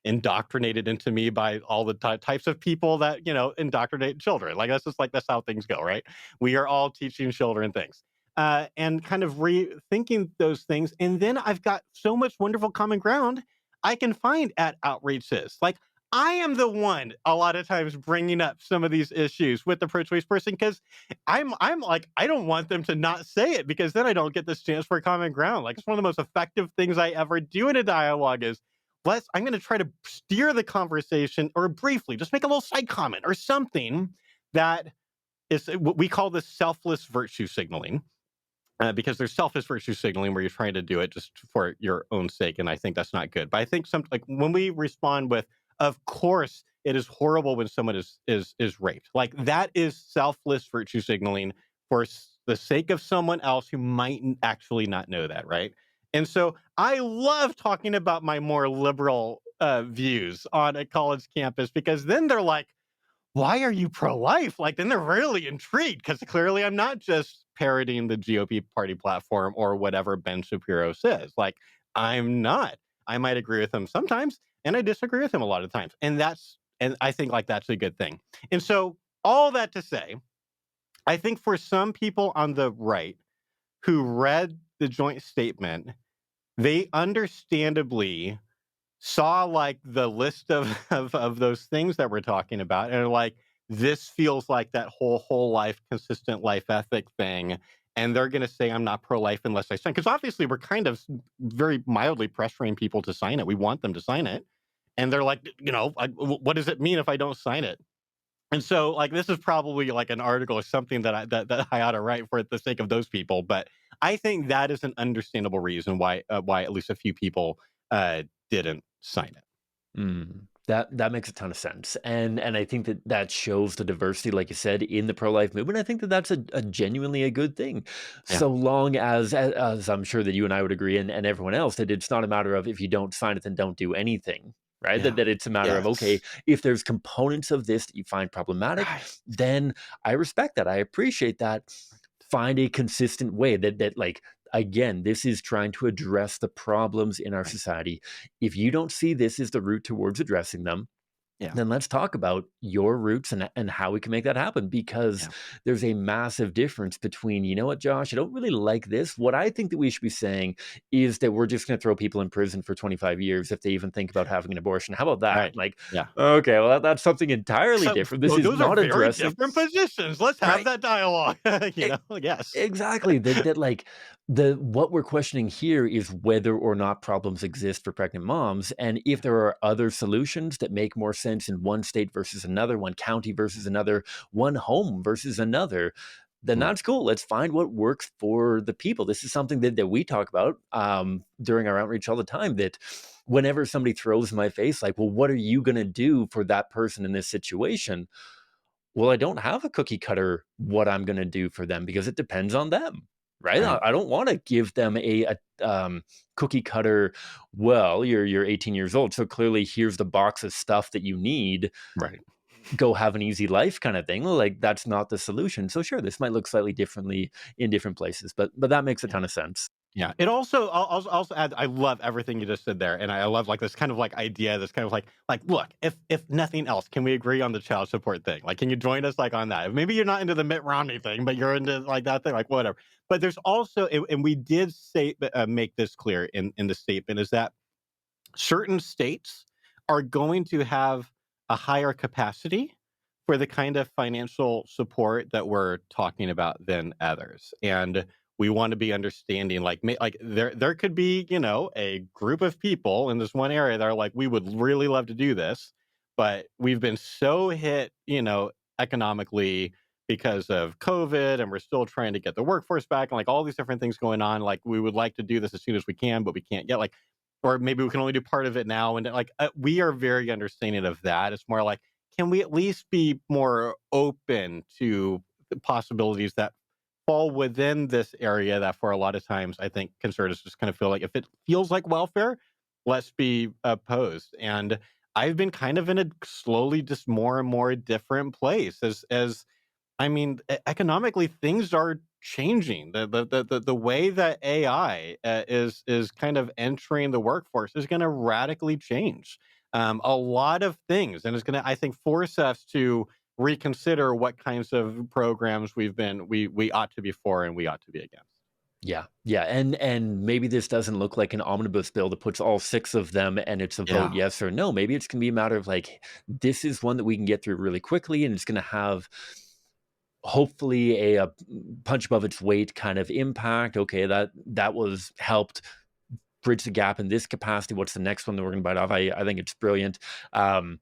indoctrinated into me by all the types of people that indoctrinate children. Like that's how things go, right? We are all teaching children things, and kind of rethinking those things. And then I've got so much wonderful common ground I can find at outreaches. Like, I am the one a lot of times bringing up some of these issues with the pro-choice person because I'm like, I don't want them to not say it because then I don't get this chance for common ground. Like, it's one of the most effective things I ever do in a dialogue is I'm going to try to steer the conversation or briefly just make a little side comment or something that is what we call this selfless virtue signaling, because there's selfish virtue signaling where you're trying to do it just for your own sake. And I think that's not good. But I think like when we respond with, of course, it is horrible when someone is raped. Like, that is selfless virtue signaling for the sake of someone else who might actually not know that, right? And so I love talking about my more liberal views on a college campus because then they're like, why are you pro-life? Like, then they're really intrigued because clearly I'm not just parroting the GOP party platform or whatever Ben Shapiro says. Like, I'm not. I might agree with him sometimes, and I disagree with him a lot of times. And I think like that's a good thing. And so all that to say, I think for some people on the right who read the joint statement, they understandably saw like the list of those things that we're talking about and are like, this feels like that whole life, consistent life ethic thing. And they're going to say, I'm not pro-life unless I sign. Because obviously we're kind of very mildly pressuring people to sign it. We want them to sign it. And they're like, what does it mean if I don't sign it? And so, like, this is probably like an article or something that I ought to write for the sake of those people. But I think that is an understandable reason why at least a few people didn't sign it.
That makes a ton of sense, and I think that shows the diversity, like you said, in the pro-life movement. I think that's a genuinely a good thing,
Yeah.
so long as I'm sure that you and I would agree, and everyone else, that it's not a matter of if you don't sign it, then don't do anything. Right?
Yeah.
That it's a matter of, okay,
Yes.
if there's components of this that you find problematic,
Right.
then I respect that. I appreciate that. Find a consistent way that like, again, this is trying to address the problems in our
Right.
society. If you don't see this as the route towards addressing them,
Yeah.
then let's talk about your roots and how we can make that happen, because
Yeah.
there's a massive difference between, you know what, Josh, I don't really like this. What I think that we should be saying is that we're just going to throw people in prison for 25 years if they even think about having an abortion. How about that?
Right.
Like,
Yeah.
okay, well, that's something entirely
So
different. This is
those are
not
very
addressing,
different positions. Let's have
right?
that dialogue. Yes.
Exactly. That like the what we're questioning here is whether or not problems exist for pregnant moms, and if
Yeah.
there are other solutions that make more sense in one state versus another, one county versus another, one home versus another, then
Mm.
that's cool. Let's find what works for the people. This is something that we talk about during our outreach all the time. That whenever somebody throws in my face, like, well, what are you going to do for that person in this situation? Well, I don't have a cookie cutter what I'm gonna do for them, because it depends on them, right? I
Right.
I don't wanna give them a cookie cutter, "Well, you're 18 years old, so clearly here's the box of stuff that you need.
Right.
Go have an easy life," kinda thing. Like, that's not the solution. So sure, this might look slightly differently in different places, but that makes a
Yeah.
ton of sense.
Yeah. It also, I'll also add, I love everything you just said there, and I love like this kind of like idea, this kind of like look, if nothing else, can we agree on the child support thing? Like, can you join us like on that? Maybe you're not into the Mitt Romney thing, but you're into like that thing, like whatever. But there's also, and we did say make this clear in the statement, is that certain states are going to have a higher capacity for the kind of financial support that we're talking about than others. And we want to be understanding, like, like there could be, a group of people in this one area that are like, we would really love to do this, but we've been so hit, economically because of COVID, and we're still trying to get the workforce back, and like all these different things going on. Like, we would like to do this as soon as we can, but we can't get like, or maybe we can only do part of it now. And like, we are very understanding of that. It's more like, can we at least be more open to the possibilities that fall within this area that for a lot of times I think conservatives just kind of feel like if it feels like welfare, let's be opposed. And I've been kind of in a slowly just more and more different place as I mean, economically, things are changing. The way that AI is kind of entering the workforce is going to radically change a lot of things, and it's going to, I think, force us to reconsider what kinds of programs we ought to be for and we ought to be against.
Yeah, yeah, and maybe this doesn't look like an omnibus bill that puts all 6 of them and it's a vote
Yeah.
yes or no. Maybe it's gonna be a matter of, like, this is one that we can get through really quickly, and it's gonna have hopefully a punch above its weight kind of impact. Okay, that was helped bridge the gap in this capacity. What's the next one that we're gonna bite off? I think it's brilliant. Um,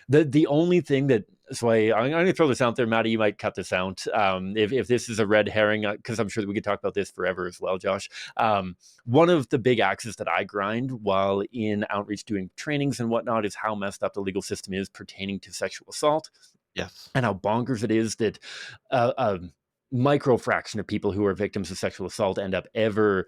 the only thing that I'm going to throw this out there, Maddie. You might cut this out if this is a red herring, because I'm sure that we could talk about this forever as well, Josh. One of the big axes that I grind while in outreach doing trainings and whatnot is how messed up the legal system is pertaining to sexual assault,
Yes.
and how bonkers it is that a micro fraction of people who are victims of sexual assault end up ever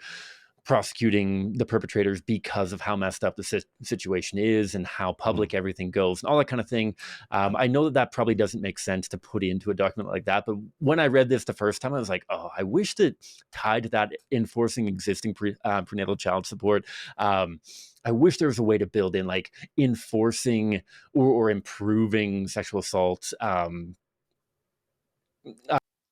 prosecuting the perpetrators because of how messed up the situation is and how
Mm.
public everything goes and all that kind of thing. I know that probably doesn't make sense to put into a document like that, but when I read this the first time, I was like, oh, I wish that tied to that enforcing existing prenatal child support. I wish there was a way to build in like enforcing or improving sexual assault.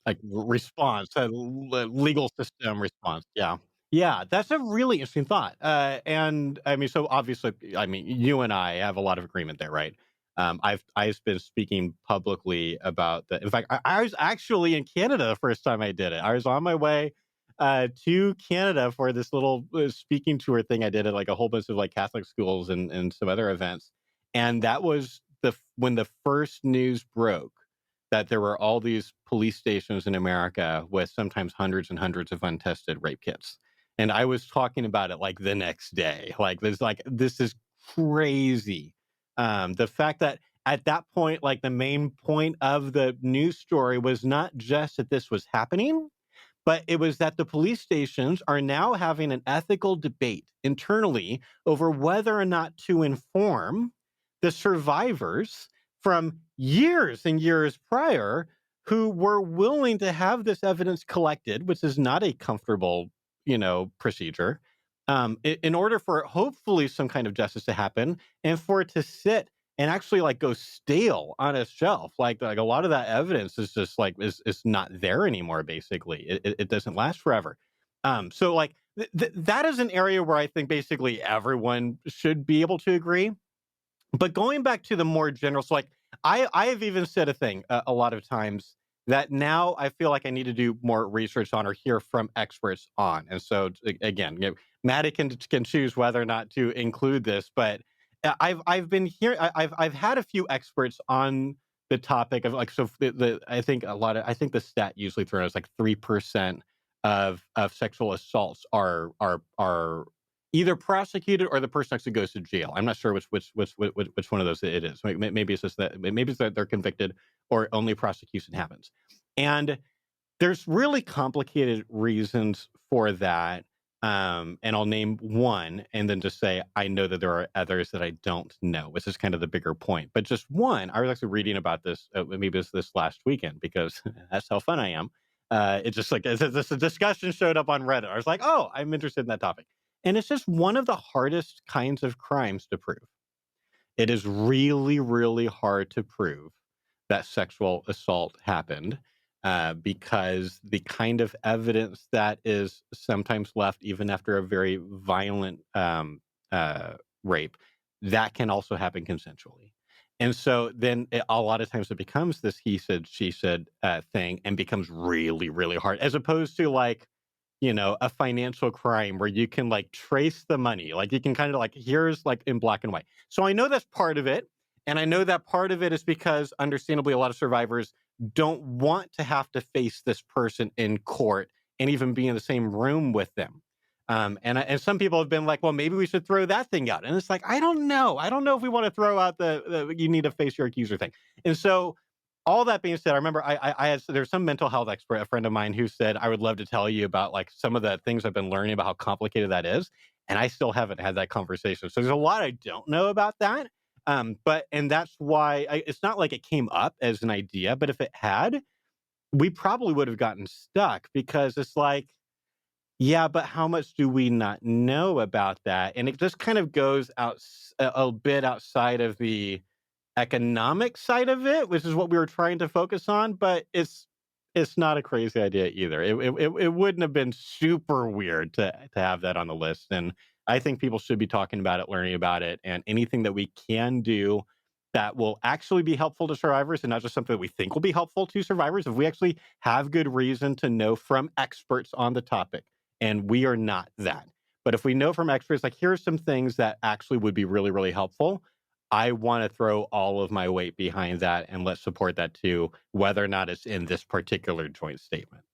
Like response, legal system response. Yeah. Yeah, that's a really interesting thought. And I mean, so obviously, I mean, you and I have a lot of agreement there, right? I've been speaking publicly about the. In fact, I was actually in Canada the first time I did it. I was on my way to Canada for this little speaking tour thing I did at like a whole bunch of like Catholic schools and some other events, and that was when the first news broke that there were all these police stations in America with sometimes hundreds and hundreds of untested rape kits. And I was talking about it like the next day. Like this is crazy. The fact that at that point, like the main point of the news story was not just that this was happening, but it was that the police stations are now having an ethical debate internally over whether or not to inform the survivors from years and years prior who were willing to have this evidence collected, which is not a comfortable, procedure, in order for hopefully some kind of justice to happen and for it to sit and actually like go stale on a shelf. Like a lot of that evidence is just like is not there anymore. Basically, it doesn't last forever. So like that is an area where I think basically everyone should be able to agree. But going back to the more general, so like I have even said a thing a lot of times that now I feel like I need to do more research on or hear from experts on. And so again, Maddie can choose whether or not to include this, but I've been here. I've had a few experts on the topic of like so I think I think the stat usually thrown is like 3% of sexual assaults are either prosecuted or the person actually goes to jail. I'm not sure which one of those it is. Maybe it's just that maybe it's that they're convicted or only prosecution happens. And there's really complicated reasons for that. And I'll name one and then just say, I know that there are others that I don't know, which is kind of the bigger point. But just one, I was actually reading about this, maybe it was this last weekend, because that's how fun I am. It's just like this discussion showed up on Reddit. I was like, oh, I'm interested in that topic. And it's just one of the hardest kinds of crimes to prove. It is really, really hard to prove that sexual assault happened because the kind of evidence that is sometimes left, even after a very violent rape, that can also happen consensually. And so then a lot of times it becomes this he said, she said thing and becomes really, really hard, as opposed to like, a financial crime where you can like trace the money. Like you can kind of like, here's like in black and white. So I know that's part of it. And I know that part of it is because understandably, a lot of survivors don't want to have to face this person in court and even be in the same room with them. And some people have been like, well, maybe we should throw that thing out. And it's like, I don't know. I don't know if we want to throw out the you need to face your accuser thing. And so all that being said, I remember I had there's some mental health expert, a friend of mine, who said I would love to tell you about like some of the things I've been learning about how complicated that is, and I still haven't had that conversation. So there's a lot I don't know about that. But and that's why it's not like it came up as an idea, but if it had, we probably would have gotten stuck because it's like, yeah, but how much do we not know about that? And it just kind of goes out a bit outside of the economic side of it, which is what we were trying to focus on, but it's not a crazy idea either. It wouldn't have been super weird to have that on the list, and I think people should be talking about it, learning about it, and anything that we can do that will actually be helpful to survivors and not just something that we think will be helpful to survivors. If we actually have good reason to know from experts on the topic, and we are not that. But if we know from experts, like here are some things that actually would be really, really helpful, I want to throw all of my weight behind that and let's support that too, whether or not it's in this particular joint statement.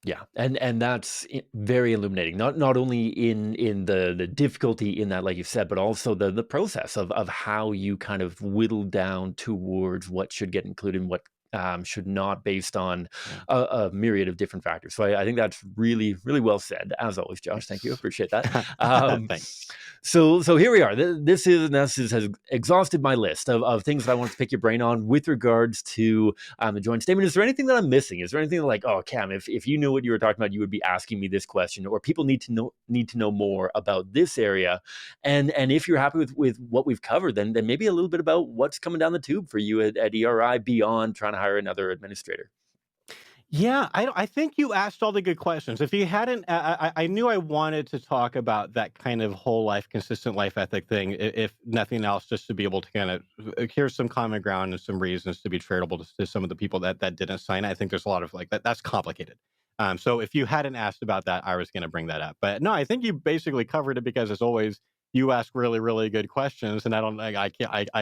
Yeah, and that's very illuminating. Not only in the difficulty in that, like you said, but also the process of how you kind of whittle down towards what should get included and what should not, based on
Yeah.
a myriad of different factors. So I think that's really, really well said, as always, Josh. Thank you,
Thanks.
appreciate that. Um,
Thanks.
so here we are. This has exhausted my list of things that I wanted to pick your brain on with regards to the joint statement. Is there anything that I'm missing? Is there anything like, oh, Cam, if you knew what you were talking about, you would be asking me this question, or people need to know more about this area? And if you're happy with what we've covered, then maybe a little bit about what's coming down the tube for you at ERI beyond trying to hire another administrator.
Yeah, I think you asked all the good questions. If you hadn't, I knew I wanted to talk about that kind of whole life, consistent life ethic thing, if nothing else, just to be able to kind of here's some common ground and some reasons to be charitable to some of the people that didn't sign. I think there's a lot of like that. That's complicated. So if you hadn't asked about that, I was going to bring that up. But no, I think you basically covered it because, as always, you ask really, really good questions, and I don't like I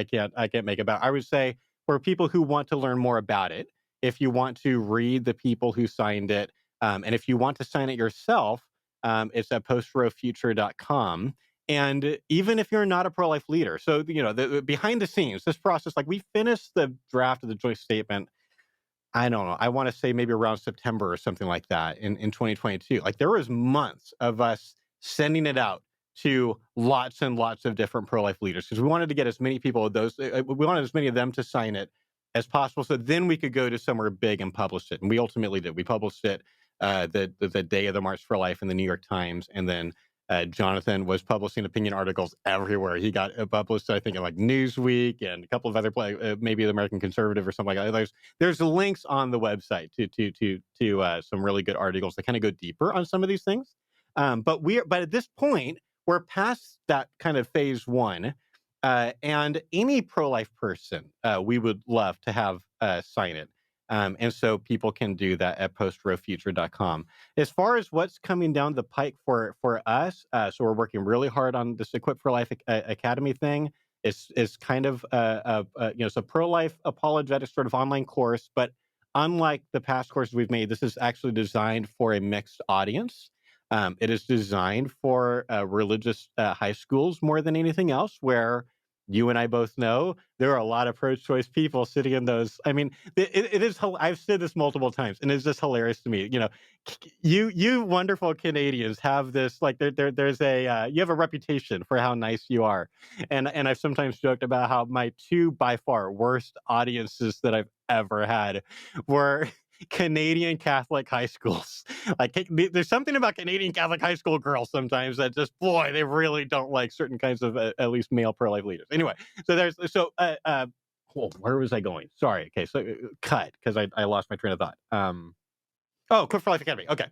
can't make it better. I would say for people who want to learn more about it, if you want to read the people who signed it, and if you want to sign it yourself, it's at postrofuture.com. And even if you're not a pro-life leader, so the behind the scenes, this process, like we finished the draft of the joint statement, I don't know, I want to say maybe around September or something like that in 2022. Like there was months of us sending it out to lots and lots of different pro-life leaders because we wanted to get as many people of those, we wanted as many of them to sign it as possible. So then we could go to somewhere big and publish it. And we ultimately did. We published it the day of the March for Life in the New York Times, and then Jonathon was publishing opinion articles everywhere. He got published, I think, in like Newsweek and a couple of other maybe the American Conservative or something like that. There's links on the website to some really good articles that kind of go deeper on some of these things. But at this point, we're past that kind of phase one, and any pro-life person, we would love to have sign it. And so people can do that at postrofuture.com. As far as what's coming down the pike for us, so we're working really hard on this Equip for Life Academy thing. It's kind of it's a pro-life apologetic sort of online course, but unlike the past courses we've made, this is actually designed for a mixed audience. It is designed for religious high schools more than anything else, where you and I both know there are a lot of pro-choice people sitting in those. I mean, it is. I've said this multiple times, and it's just hilarious to me. You wonderful Canadians have this, like, there's a you have a reputation for how nice you are, and I've sometimes joked about how my two by far worst audiences that I've ever had were Canadian Catholic high schools. Like, there's something about Canadian Catholic high school girls sometimes that just, boy, they really don't like certain kinds of at least male pro-life leaders. Anyway, where was I going? Sorry. Okay, so cut, because I lost my train of thought. Cook for Life Academy. Okay.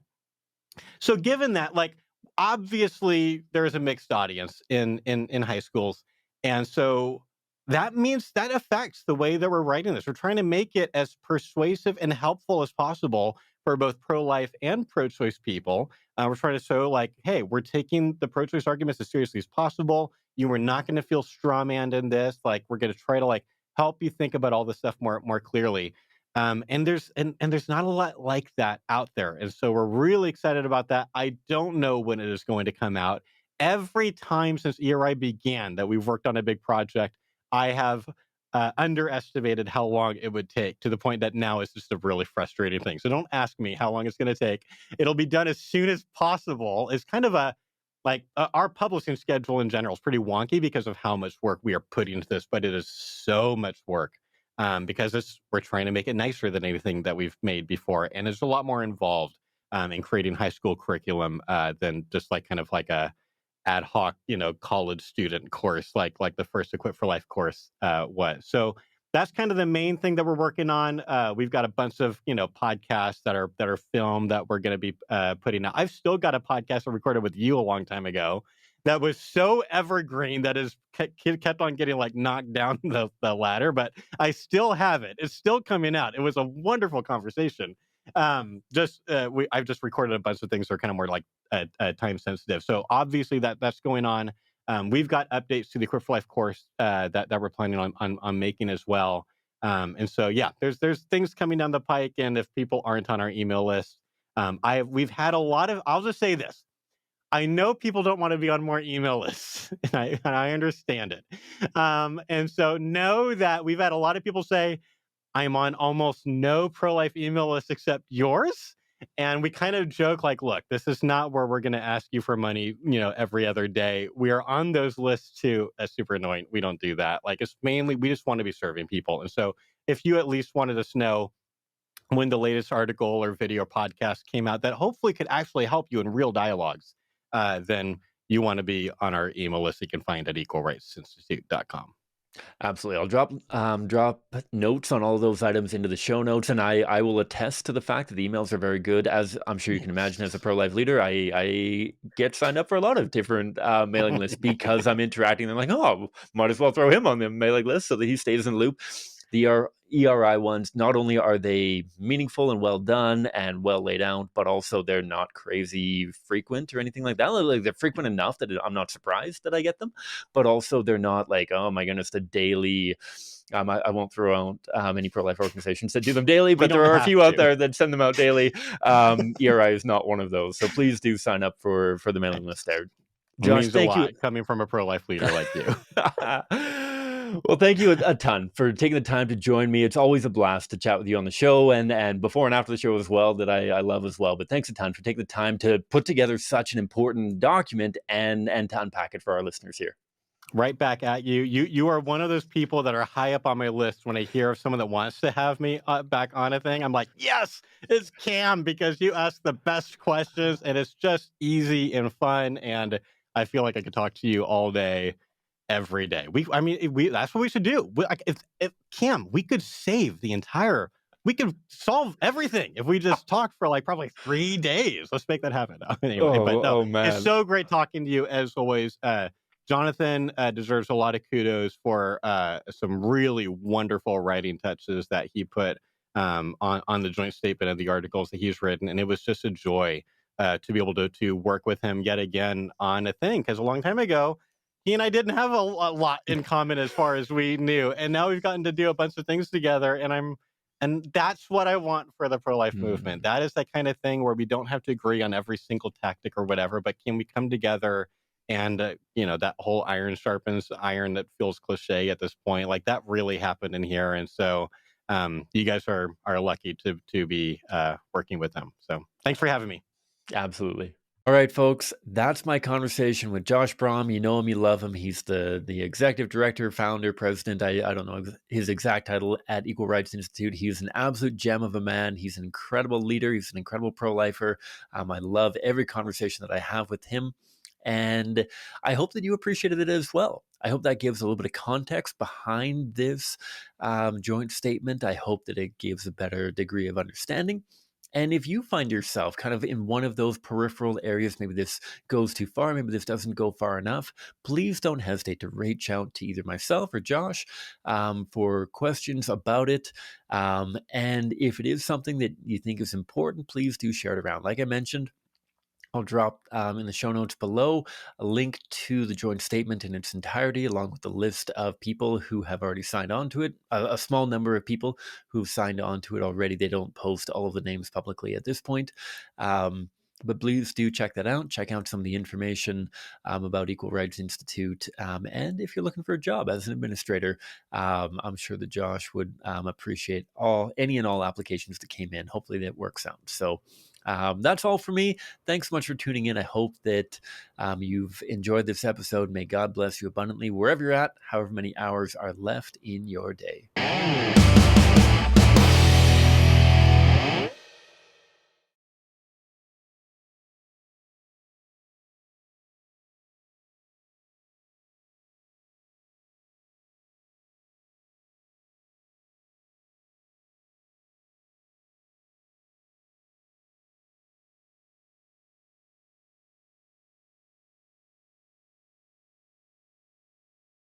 So given that, like, obviously there is a mixed audience in high schools, and so that means that affects the way that we're writing this. We're trying to make it as persuasive and helpful as possible for both pro-life and pro-choice people. We're trying to show, like, hey, we're taking the pro-choice arguments as seriously as possible. You are not going to feel strawmanned in this. Like, we're going to try to, like, help you think about all this stuff more clearly. And there's not a lot like that out there. And so we're really excited about that. I don't know when it is going to come out. Every time since ERI began that we've worked on a big project, I have underestimated how long it would take, to the point that now it's just a really frustrating thing. So don't ask me how long it's going to take. It'll be done as soon as possible. It's kind of our publishing schedule in general is pretty wonky because of how much work we are putting into this, but it is so much work because we're trying to make it nicer than anything that we've made before. And there's a lot more involved in creating high school curriculum than just like kind of like a ad hoc, college student course like the first Equip for Life course was. So that's kind of the main thing that we're working on. We've got a bunch of podcasts that are filmed that we're going to be putting out. I've still got a podcast I recorded with you a long time ago that was so evergreen that is kept on getting like knocked down the ladder, but I still have it. It's still coming out. It was a wonderful conversation. I've just recorded a bunch of things that are kind of more like time sensitive. So obviously that's going on. We've got updates to the Equip for Life course that we're planning on making as well. And so yeah, there's things coming down the pike. And if people aren't on our email list, we've had a lot of. I'll just say this. I know people don't want to be on more email lists, and I understand it. And so know that we've had a lot of people say, I'm on almost no pro-life email list except yours. And we kind of joke like, look, this is not where we're going to ask you for money, every other day. We are on those lists too. That's super annoying. We don't do that. Like, it's mainly, we just want to be serving people. And so if you at least wanted us to know when the latest article or video or podcast came out that hopefully could actually help you in real dialogues, then you want to be on our email list. You can find at equalrightsinstitute.com.
Absolutely. I'll drop notes on all of those items into the show notes, and I will attest to the fact that the emails are very good. As I'm sure you can imagine, as a pro-life leader, I get signed up for a lot of different mailing lists because I'm interacting. I'm like, oh, might as well throw him on the mailing list so that he stays in the loop. The ERI ones, not only are they meaningful and well done and well laid out, but also they're not crazy frequent or anything like that. Like, they're frequent enough that I'm not surprised that I get them, but also they're not like, oh my goodness, the daily. I won't throw out any pro-life organizations that do them daily, but there are a few out there that send them out daily. ERI is not one of those, so please do sign up for the mailing list there. Josh, thank you.
Coming from a pro-life leader like you.
Well, thank you a ton for taking the time to join me. It's always a blast to chat with you on the show and before and after the show as well, that I love as well. But thanks a ton for taking the time to put together such an important document and to unpack it for our listeners here.
Right back at you. You are one of those people that are high up on my list when I hear of someone that wants to have me back on a thing. I'm like, yes, it's Cam because you ask the best questions and it's just easy and fun. And I feel like I could talk to you all day, every day. I mean, that's what we should do. Like, if Cam, we could save the entire. We could solve everything if we just talk for like probably 3 days. Let's make that happen. Anyway, but no,
Oh
it's
man.
so great talking to you as always. Jonathan deserves a lot of kudos for some really wonderful writing touches that he put on the joint statement of the articles that he's written, and it was just a joy to be able to work with him yet again on a thing. Because a long time ago, he and I didn't have a lot in common as far as we knew, and now we've gotten to do a bunch of things together, and that's what I want for the pro-life movement.
Hmm.
That is that kind of thing where we don't have to agree on every single tactic or whatever, but can we come together and that whole iron sharpens iron that feels cliche at this point, like that really happened in here. And so you guys are lucky to be working with them. So thanks for having me.
Absolutely. All right, folks, that's my conversation with Josh Brahm. You know him, you love him. He's the executive director, founder, president. I don't know his exact title at Equal Rights Institute. He's an absolute gem of a man. He's an incredible leader. He's an incredible pro-lifer. I love every conversation that I have with him. And I hope that you appreciated it as well. I hope that gives a little bit of context behind this joint statement. I hope that it gives a better degree of understanding. And if you find yourself kind of in one of those peripheral areas, maybe this goes too far, maybe this doesn't go far enough, please don't hesitate to reach out to either myself or Josh for questions about it. And if it is something that you think is important, please do share it around. Like I mentioned, I'll drop in the show notes below a link to the joint statement in its entirety, along with the list of people who have already signed on to it. A small number of people who've signed on to it already. They don't post all of the names publicly at this point. But please do check that out. Check out some of the information about Equal Rights Institute. And if you're looking for a job as an administrator, I'm sure that Josh would appreciate any and all applications that came in. Hopefully that works out. So that's all for me. Thanks so much for tuning in. I hope that you've enjoyed this episode. May God bless you abundantly wherever you're at, however many hours are left in your day.